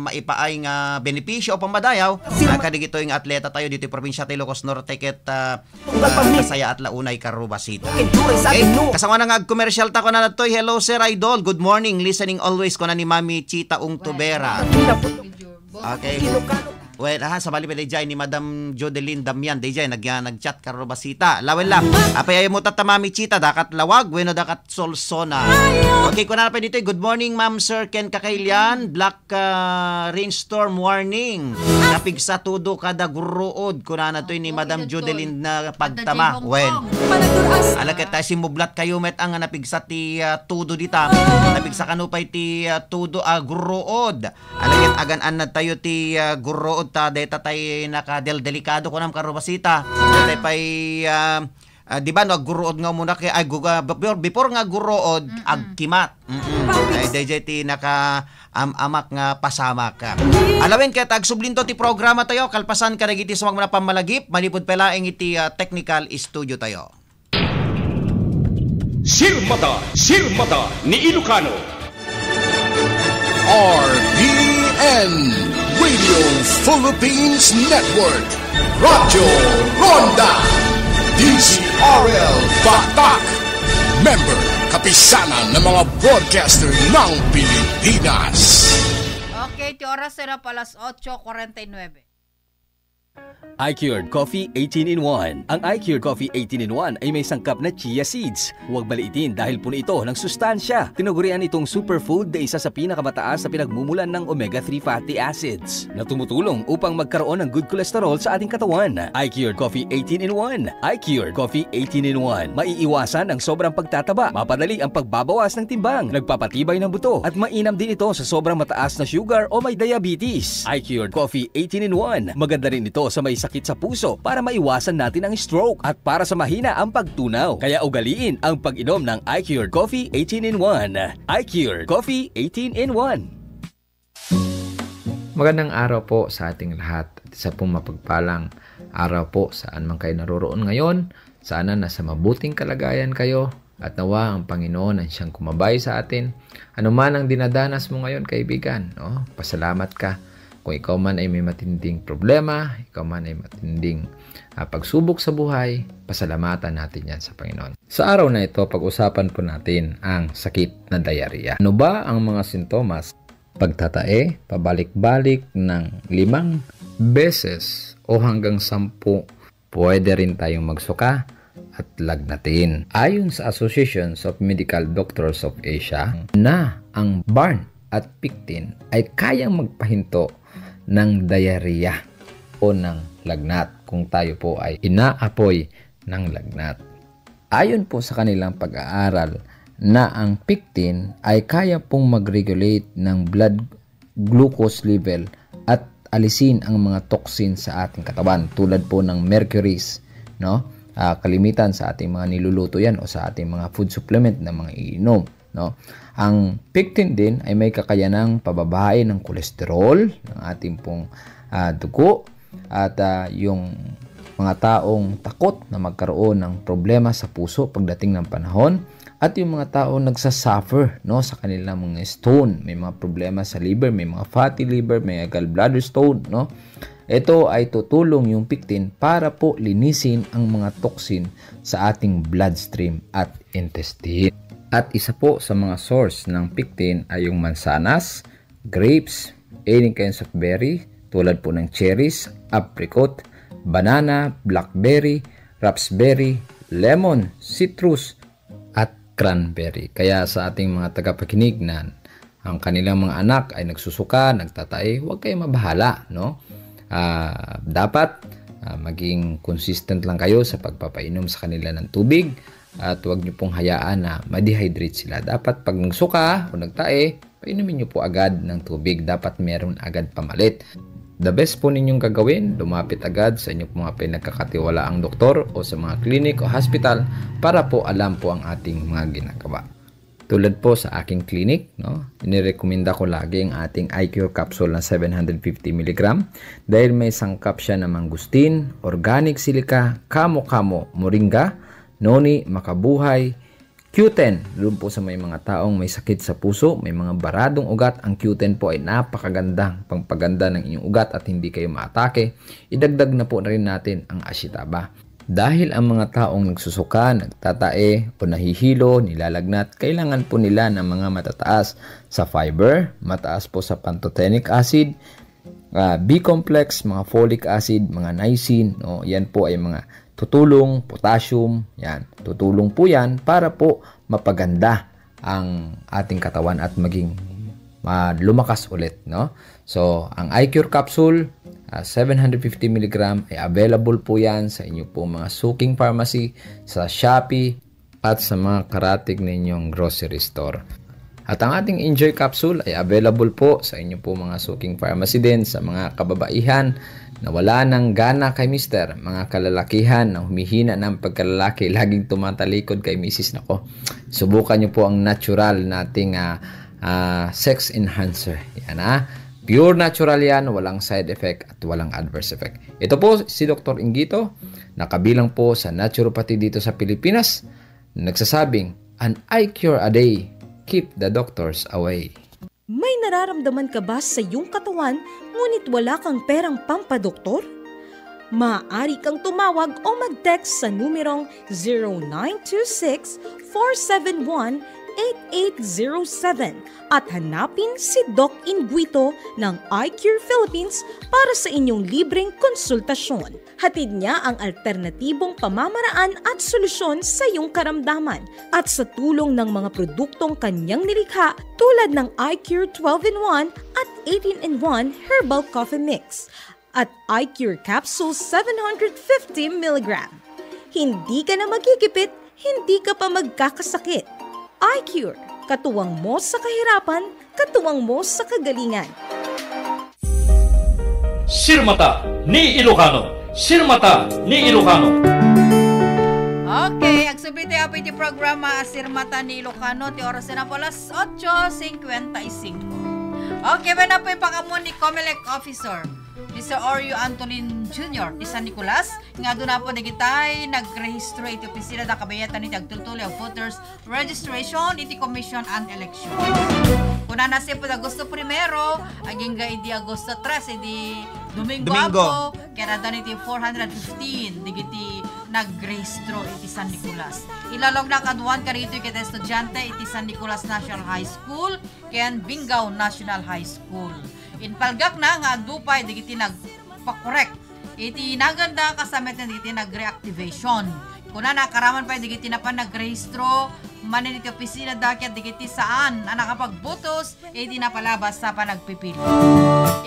Speaker 18: maipaay nga benepisyo o pamadayaw kadigitoy nga atleta tayo dito probinsya tayo Ilocos Norte ket kasaya at launay karubasita. Okay, kasama na nga commercial ta ko na natoy. Hello Sir Idol, good morning, listening always ko na ni Mami Chita Ungtubera. Okay. Well, sabali pa DJ ni Madam Jodeline Damian DJ nag-chat karubasita. Lawel lang. Apay mo tatamami Chita dakat lawag bueno dakat solsona. Okay, kuna na pa dito. Good morning Ma'am Sir Ken Kakailian. Black rainstorm warning. Napigsa tudo kada guruod kuna na to ni Madam Jodeline na pagtama. Well. Alaket ta simublat kayo met ang napigsa ti tudo dita. Napigsa kanupay ti tudo guruod. Alaket agan-an na tayo ti guruod ta deta tay nakadelikado ko nam karubasita tay pay di ba no guruod nga muna kay before nga guruod agkimat ay DJ ti naka amak nga pasamak ka alawin kay tag sublinto ti programa tayo kalpasan ka dagiti sa mga pamalagip malipod pelaeng iti technical studio tayo.
Speaker 20: Sirmata ni Ilocano. RBN Radio Philippines Network. Radyo Ronda. DZRL Batak. Member, kapisanan ng mga broadcaster ng Pilipinas.
Speaker 1: Okay, oras será pa las 8:49.
Speaker 10: iCured Coffee 18-in-1. Ang iCured Coffee 18-in-1 ay may sangkap na chia seeds. Huwag baliitin dahil puno ito ng sustansya. Tinagurian itong superfood na isa sa pinakamataas na pinagmumulan ng omega-3 fatty acids na tumutulong upang magkaroon ng good cholesterol sa ating katawan. iCured Coffee 18-in-1. iCured Coffee 18-in-1. Maiiwasan ang sobrang pagtataba, mapadali ang pagbabawas ng timbang, nagpapatibay ng buto, at mainam din ito sa sobrang mataas na sugar o may diabetes. iCured Coffee 18-in-1. Maganda rin ito sa may sakit sa puso para maiwasan natin ang stroke at para sa mahina ang pagtunaw. Kaya ugaliin ang pag-inom ng iCured Coffee 18-in-1. iCured Coffee 18-in-1.
Speaker 2: Magandang araw po sa ating lahat. Isa pong mapagpalang araw po saan man kayo naroroon ngayon. Sana nasa mabuting kalagayan kayo at nawa ang Panginoon ang siyang kumabay sa atin. Ano man ang dinadanas mo ngayon, kaibigan, no? Pasalamat ka. Kung ikaw man ay may matinding problema, ikaw man ay matinding pagsubok sa buhay, pasalamatan natin yan sa Panginoon. Sa araw na ito, pag-usapan po natin ang sakit na diarrhea. Ano ba ang mga sintomas? Pagtatae, pabalik-balik ng 5 beses o hanggang 10. Pwede rin tayong magsuka at lagnatin. Ayon sa Association of Medical Doctors of Asia, na ang burn at pectin ay kayang magpahinto ng diarrhea o ng lagnat kung tayo po ay inaapoy ng lagnat. Ayon po sa kanilang pag-aaral na ang pectin ay kaya pong mag-regulate ng blood glucose level at alisin ang mga toxin sa ating katawan tulad po ng mercuries, no? Kalimitan sa ating mga niluluto yan o sa ating mga food supplement na mga iinom, no? Ang pectin din ay may kakayanang pababain ng kolesterol ng ating pong dugo at yung mga taong takot na magkaroon ng problema sa puso pagdating ng panahon at yung mga taong nagsasuffer, no, sa kanilang mga stone, may mga problema sa liver, may mga fatty liver, may gallbladder stone, no? Ito ay tutulong yung pectin para po linisin ang mga toxin sa ating bloodstream at intestine. At isa po sa mga source ng pectin ay yung mansanas, grapes, any kinds of berry tulad po ng cherries, apricot, banana, blackberry, raspberry, lemon, citrus, at cranberry. Kaya sa ating mga tagapakinig na ang kanilang mga anak ay nagsusuka, nagtatae, huwag kayong mabahala, no? Dapat maging consistent lang kayo sa pagpapainom sa kanila ng tubig. At huwag nyo pong hayaan na ma-dehydrate sila. Dapat pag nagsuka o nagtae, painumin nyo po agad ng tubig. Dapat meron agad pamalit. The best po ninyong gagawin, lumapit agad sa inyong mga pinagkakatiwalaang doktor o sa mga clinic o hospital para po alam po ang ating mga ginagawa. Tulad po sa aking clinic, no, inirekomenda ko lagi ang ating iCure capsule na 750 mg dahil may sangkap siya ng mangustin, organic silica, kamo-kamo, moringa, noni, makabuhay, Q10. Doon po sa may mga taong may sakit sa puso, may mga baradong ugat, ang Q10 po ay napakagandang pangpaganda ng inyong ugat at hindi kayo maatake. Idagdag na po na rin natin ang ashitaba. Dahil ang mga taong nagsusuka, nagtatae o nahihilo, nilalagnat, kailangan po nila ng mga matataas sa fiber, mataas po sa pantothenic acid, B-complex, mga folic acid, mga niacin, no? Yan po ay mga tutulong, potassium, yan. Tutulong po yan para po mapaganda ang ating katawan at maging lumakas ulit, no? So, ang iCure capsule, 750 mg ay available po yan sa inyo po mga suking pharmacy, sa Shopee, at sa mga karatig ninyong grocery store. At ang ating Enjoy capsule ay available po sa inyo po mga suking pharmacy din sa mga kababaihan na wala ng gana kay mister, mga kalalakihan na humihina ng pagkalalaki, laging tumatalikod kay misis. Nako, subukan nyo po ang natural nating sex enhancer. Yan, pure natural yan, walang side effect at walang adverse effect. Ito po si Dr. Ingito, nakabilang po sa naturopathy dito sa Pilipinas, nagsasabing An iCure a day. Keep the doctors away.
Speaker 8: May nararamdaman ka ba sa iyong katawan ngunit wala kang perang pampadoktor? Maaari kang tumawag o mag-text sa numerong 0926-471-8807 at hanapin si Doc Inguito ng iCure Philippines para sa inyong libreng konsultasyon. Hatid niya ang alternatibong pamamaraan at solusyon sa iyong karamdaman at sa tulong ng mga produktong kanyang nilikha tulad ng iCure 12-in-1 at 18-in-1 Herbal Coffee Mix at iCure Capsule 750mg. Hindi ka na magkikipit, hindi ka pa magkakasakit. iCure, katuwang mo sa kahirapan, katuwang mo sa kagalingan.
Speaker 13: Sirmata ni Ilocano. Sirmata ni Ilocano.
Speaker 1: Okay, ang subite apo iti programa Sirmata ni Ilocano, ti oras na po alas 8:55. Okay, ba na po yung pangamon ni Comelec Officer Mr. Oreo Antolin Jr. di San Nicolas, nga doon na po nagitay nagrehistro iti opisina da kabayatan iti agtultuli ang voters registration iti Commission on Election. Kuna na siya po Agosto 1, aging ga iti Agosto 3, iti Domingo. Apo, kaya na doon iti 415, digiti nagrehistro iti San Nicolas. Ilalog na kaduan ka rito iti estudyante iti San Nicolas National High School, kaya Bingaw National High School. Inpalgak na nga agdupay digiti nagpakorek iti naganda kasamit na digiti nagreactivation kuna nakaraman pa digiti na pa nagrehistro manin iti opisina dakyat digiti saan na nakapagbutos iti napalabas sa panagpipili.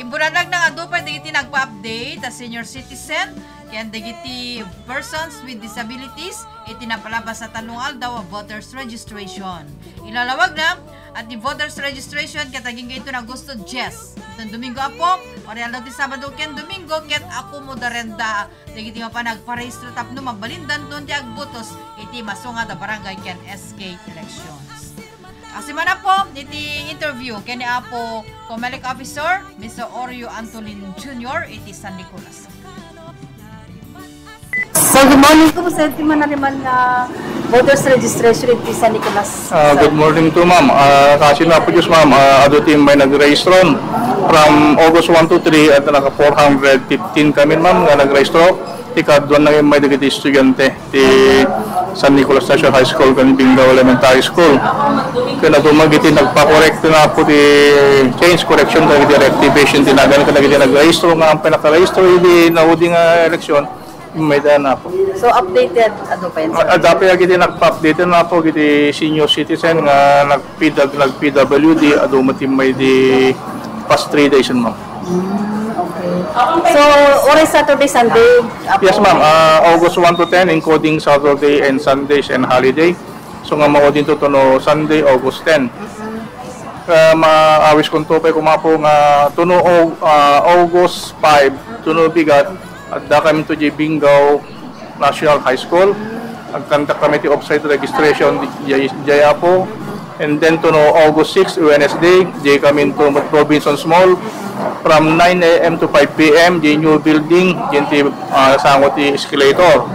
Speaker 1: Imburadag na agdupay digiti nagpa-update as senior citizen kaya digiti persons with disabilities iti napalabas sa tanungal daw voters registration. Ilalawag na at di voters registration kataging ito na Agosto 10. Itong Domingo apo, o real ti Sabado ken Domingo, ket ako mo darenda, digiti pa nagparehistro tapno mabalindan doon ti agbutos, iti masunga da barangay ken SK elections. Kasi man po, iti interview ken ni apo Comelec Officer, Mr. Oreo Antolin Jr. iti San Nicolas.
Speaker 14: So, good morning po sa iti manaliman na voters registration iti San Nicolas.
Speaker 24: Good morning to ma'am. Kasi na po Diyos ma'am, adutin may nag-registron from August 1 to 3 at naka 415 kami ma'am na nag-registro. Tikadwan na may nagiti estudyante ti San Nicolas National High School kan Bingaw Elementary School. Kaya dumagiti nagpa-correct na po ti change correction kaya ti reactivation tinagan ka nagiti nag-registro nga ang pinaka-registro hindi naudi nga eleksyon. May dana po.
Speaker 14: So updated ano pa yun?
Speaker 24: Dapat giti nagpa-update na po giti senior citizen nga nag-PWD adumati may di past 3 days ma'am.
Speaker 14: Okay. So oras Saturday, Sunday?
Speaker 24: Yes ma'am, August 1 to 10 including Saturday and Sundays and holiday. So nga mao din to no Sunday August 10. Maawis kong tupay kumapo nga tuno August 5 tuno bigat at da kami to Bingaw National High School. Agkanta kami ti offsite registration jaya po. And then to no August 6 Wednesday, jay kami to Robinson's Mall from 9 a.m. to 5 p.m. jay new building, jay ti sango ti escalator.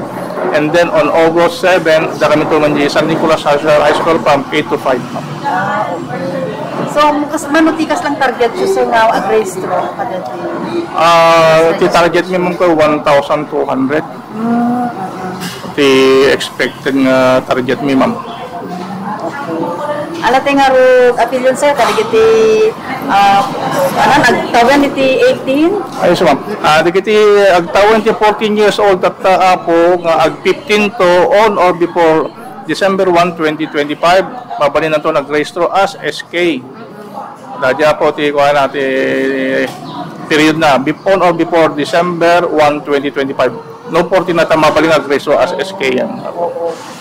Speaker 24: And then on August 7, da kami to man jay San Nicolas National High School from 8 to 5.
Speaker 14: Okay. So, manutikas lang target siya sa nga ag-registro kadati?
Speaker 24: Ti target mi mong ko 1,200. Ti expected nga target mi ma'am.
Speaker 14: Alate nga ro apilyon sa'yo, target ti nagtawan iti 18?
Speaker 24: Ayos ma'am. Digiti agtawan ti 14 years old at apo nga ag 15 to on or before December 1, 2025, mabalin na ito nag-registro as SK. Dadya po ti kuha natin period na on or before December 1, 2025. No 14 na ito mabalin nag-registro as SK yan.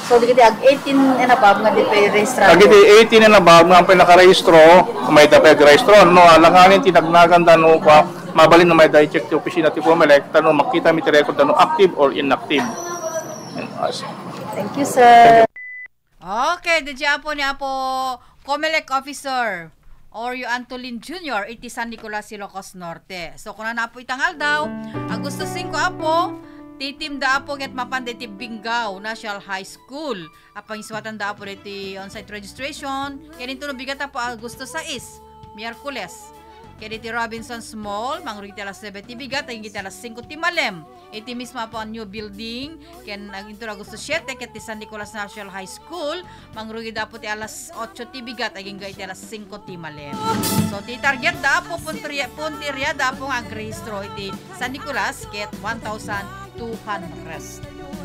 Speaker 14: So, di ag 18 and above nga di pa i-registro?
Speaker 24: Agiti 18 and above nga pinaka-registro, may dapat registro. No, alanganin tinagnagan no pa mabalin na may check ti opisina ti Comelec no makita mi ti record no active or inactive.
Speaker 14: Thank you, sir.
Speaker 1: Okay, dadya po niya po Comelec Officer Oreo Antolin Jr. iti San Nicolas, Ilocos Norte. So, kung na po itangal daw, Agosto 5 apo, Ititim da po ket mapan iti Bingaw National High School. Apang iswatan da po iti on-site registration. Kanito no bigat po Agosto 6, Miyerkules. Iti Robinson's Mall, mangrugit alas 7 ti bigat, aging iti alas 5 ti malem. Iti mismo po ang new building, ken ang ito Agosto 7, ket ti San Nicolas National High School, mangrugit da po ti alas 8 ti bigat, aging iti alas 5 ti malem. So, ti target da po, puntirya da po ang agrehistro, iti San Nicolas, ket 1,200.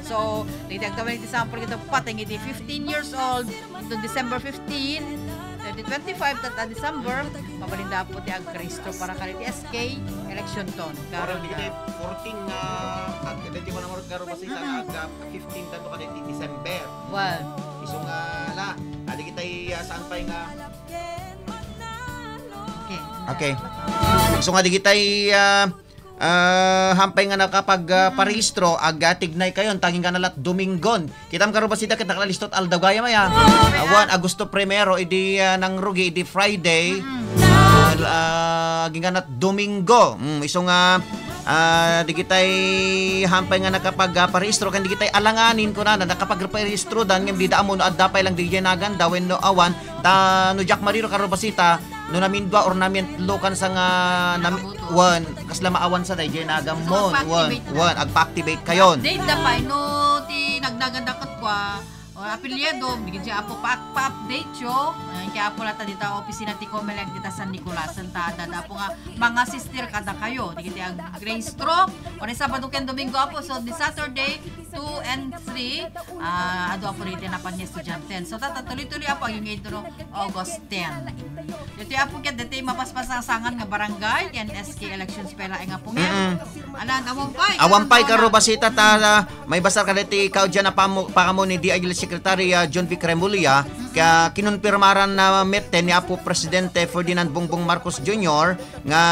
Speaker 1: So, nagdagdaman iti sample ito pateng iti 15 years old, ito December 15, 2025 tata December, mabalinda po ti agrehistro para kaniti SK election ton.
Speaker 18: Karon di 14 na dati mo na mo karo basta sa aga 15 tato kaniti December.
Speaker 1: Well,
Speaker 18: iso nga la, adi kita saan pa nga. Okay. So nga di kita hampay nga nakapag parehistro tignay kayon tanging kanalat Domingon. Kitam karo basita ket nakalalistot aldagaya maya. 1 Agosto 1 idi nang rugi idi Friday. Ginganat Domingo. Iso nga di kitay hampay nga nakapag parehistro kan di kitay alanganin ko na nakapag parehistro dan ngem di daamo no adda pay lang di jenagan dawen no awan ta no Jack Marino karo basita no namin dua ornament lokan sa nga one kasla maawan sa day jenagan mo one agpa-activate kayon
Speaker 1: date da pa no ti nagdagandakat kwa apelyido bigyan siya apo pa-update yo kaya po lata dita opisina ti Comelec dita San Nicolas santada da po nga mga sister kada kayo digiti ang gray stroke o ni Sabado ken Domingo apo so di Saturday 2 and 3 ado apo rito na pan ni estudyante so tuloy-tuloy apo yung ito August 10 dito apo ket dito mapaspasangan nga barangay ken SK elections pela nga po ngem alan
Speaker 18: awampay karo basita ta may basar ka dito ikaw dyan na pakamo ni DIL Secretary John V. Cremulia kaya kinonpirmaran na mete ni Apo Presidente Ferdinand Bongbong Marcos Jr. nga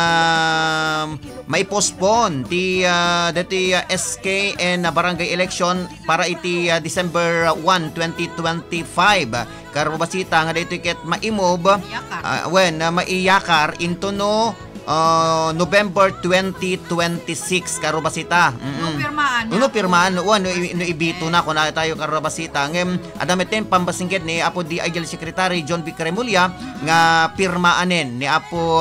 Speaker 18: may postpone ti dati SK and barangay election para iti December 1, 2025 karo basita nga dito ket maimove maiyakar into no November 2026 karo basita. No pirmaan no ibito na kun tayo karo basita ngem adameten pambasingket ni Apo DIL Secretary John V. Cremulia nga pirmaanen ni Apo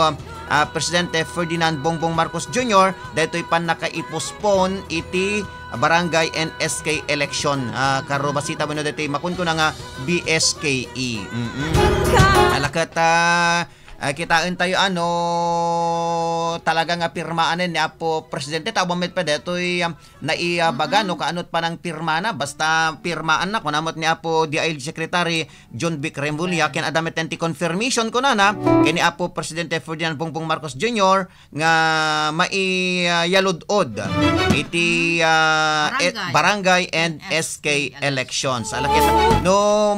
Speaker 18: Presidente Ferdinand Bongbong Marcos Jr. daytoy pan naka-i-postpone iti barangay and SK election karo basita mo daytoy makun ko na nga BSKE. Alakat kitain tayo talaga nga pirmaanen ni Apo Presidente tawamit pa detoy naibaga no kaanot pa ng pirma na basta pirmaan na kunamot ni Apo DIL Secretary John B. Cremulia ken adamet ti confirmation ko na kini Apo Presidente Ferdinand Bongbong Marcos Jr. nga maiyaludod iti barangay and SK elections alakit no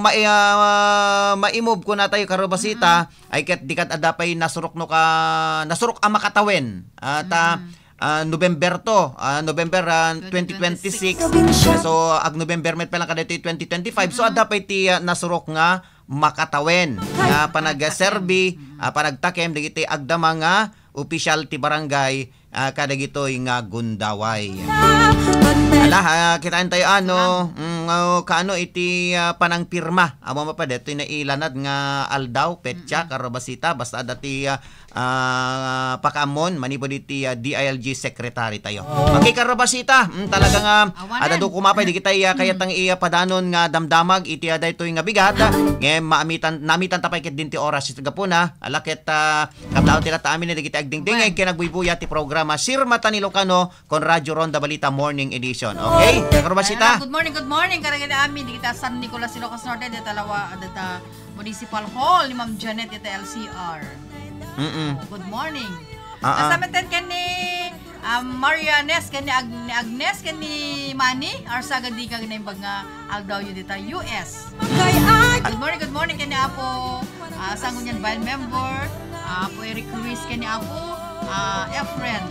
Speaker 18: maimove ko na tayo karo basita ay ket dikat adapay nasurok ang makatawen November November 2026 so ag November met pa lang kada 2025 so adapay ti nasurok nga makatawen nga panag-serbi panagtakem digiti agdama nga official ti barangay kadagitoy nga gundaway. Kitaan tayo kaano iti panang pirma amo pa detoy na ilanad nga aldaw petsa karo basita basta dati pakamon manipod iti DILG secretary tayo. Okay karo basita talaga nga adado kumapay di kita kayatang padanon nga damdamag iti daytoy nga bigat ngem namitan tapay ket dinti oras iti gapuna alaket kamlaon ti ta amin di kita agdingding ken nagbuybuya ti programa Sirmata ni Ilocano kon Radyo Ronda Balita Morning Edition. Okay? Karo basita.
Speaker 1: Good morning karagita amin di kita San Nicolas Ilocos Norte data Municipal Hall ni Ma'am Janet iti LCR. Good morning. Kasameten ken ni Marianes ken ni Agnes ken ni Manny arsaga di kag na imbag nga aldaw yu dita US. Good morning ken ni Apo sangunyan Bayan member Apo Eric Ruiz ken ni Apo Efren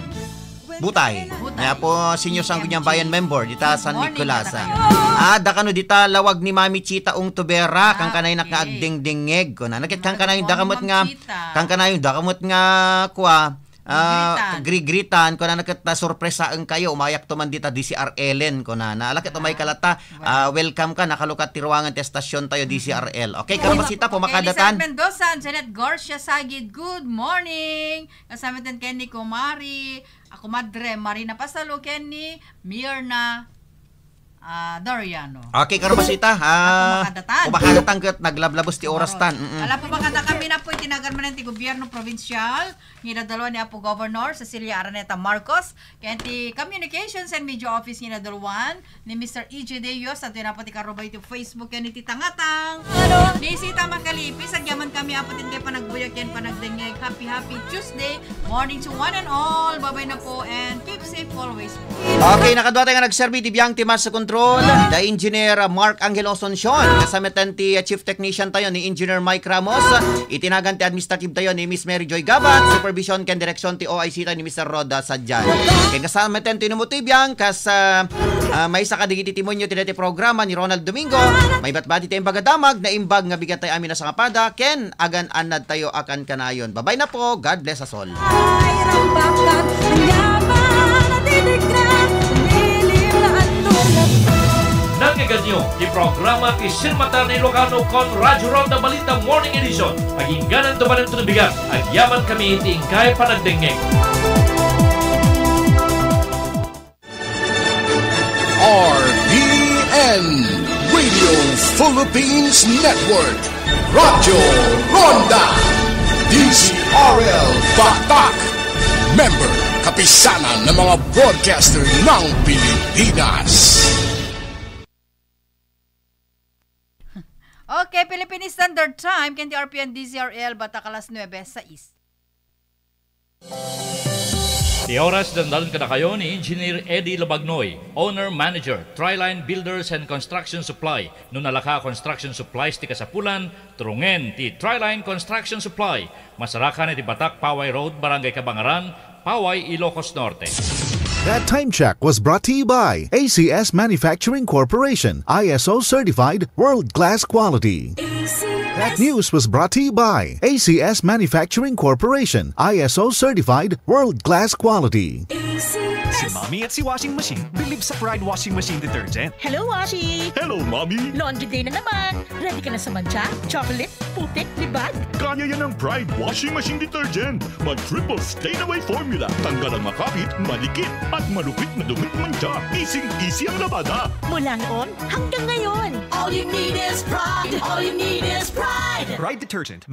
Speaker 18: Butay. Nga po senior sangguniang bayan member dita San Nicolas. Da kano dita lawag ni Mami Chita ung tubera kang kanay nakaagdingdingeg ko na. Nakit kang kanay dakamot nga kuha Grigritan ko na nakita sorpresa ang kayo umayak to man dita DCR Ellen ko na alakit umay kalata welcome ka nakalukat tiruangan testasyon tayo DCRL. Okay, karabasita po makadatan.
Speaker 1: Elizabeth Mendoza, Janet Garcia Sagid, good morning. Kasama din Kenny Kumari, ako Madre Marina Pasalo, Kenny Mirna Doriano.
Speaker 18: Okay, karabasita. Kumakadatan kat naglablabos ti oras tan.
Speaker 1: Alam po ba kada kami na po itinagan man ti gobyerno provincial, nginadalawan ni Apo Governor Cecilia Araneta Marcos, kaya ti Communications and Media Office nginadalawan ni Mr. E.J. Deos at yun po ti karubay ti Facebook yan ti Tangatang. Ni Sita Makalipi, sagyaman kami apo tin kay panagbuyak yan panagdengeg. Happy Tuesday morning to one and all. Babay na po and keep safe always po.
Speaker 18: Okay, nakadwa tayo nga nagserbi ti biyang timas sa control. The Engineer Mark Angelo Asuncion, kasama ti Chief Technician tayo ni Engineer Mike Ramos, itinagan ti Administrative tayo ni Miss Mary Joy Gabat, Supervision ken Direksyon ti OIC tayo ni Mr. Roda Sadjan. Ken kasama ti numutibiyang kas may sa kadigiti timonyo ti programa ni Ronald Domingo, may batbati tayong bagadamag na imbag nga bigat tayo amin na sa kapada, ken agan anad tayo akan kanayon. Babay na po, God bless us all.
Speaker 13: Nangiganyo, di programa ti Sirmata ni Ilocano con Radyo Ronda Balita Morning Edition. Pagingganan tumanan ito ng bigat, at yaman kami itingkay panagdengeng.
Speaker 20: RPN Radio Philippines Network, Radyo Ronda, DCRL Batak, member kapisanan ng mga broadcaster ng Pilipinas.
Speaker 1: Okay, Philippine Standard Time, Kenti RPN DZRL, Batak alas 9 sa East.
Speaker 13: Di oras dandalon ka na kayo ni Engineer Eddie Labagnoy, Owner-Manager, Triline Builders and Construction Supply. Nunalaka Construction Supplies ti Kasapulan, turungen ti Triline Construction Supply. Masarakan ti Batak, Paway Road, Barangay Kabangaran, Paway, Ilocos Norte.
Speaker 4: That time check was brought to you by ACS Manufacturing Corporation, ISO certified world-class quality. That news was brought to you by ACS Manufacturing Corporation, ISO certified world-class quality.
Speaker 11: Si Mommy at si Washing Machine believe sa Pride Washing Machine Detergent.
Speaker 15: Hello, Washi!
Speaker 11: Hello, Mommy!
Speaker 15: Laundry day na naman! Ready ka na sa mancha, chocolate, putik, libag?
Speaker 11: Kaya yan ang Pride Washing Machine Detergent. Mag-triple stain-away formula. Tanggal ang makapit, malikit, at malupit na dumit mancha. Easy ang labada.
Speaker 15: Mula noon hanggang ngayon. All you need is pride! All you need is pride!
Speaker 11: Pride Detergent.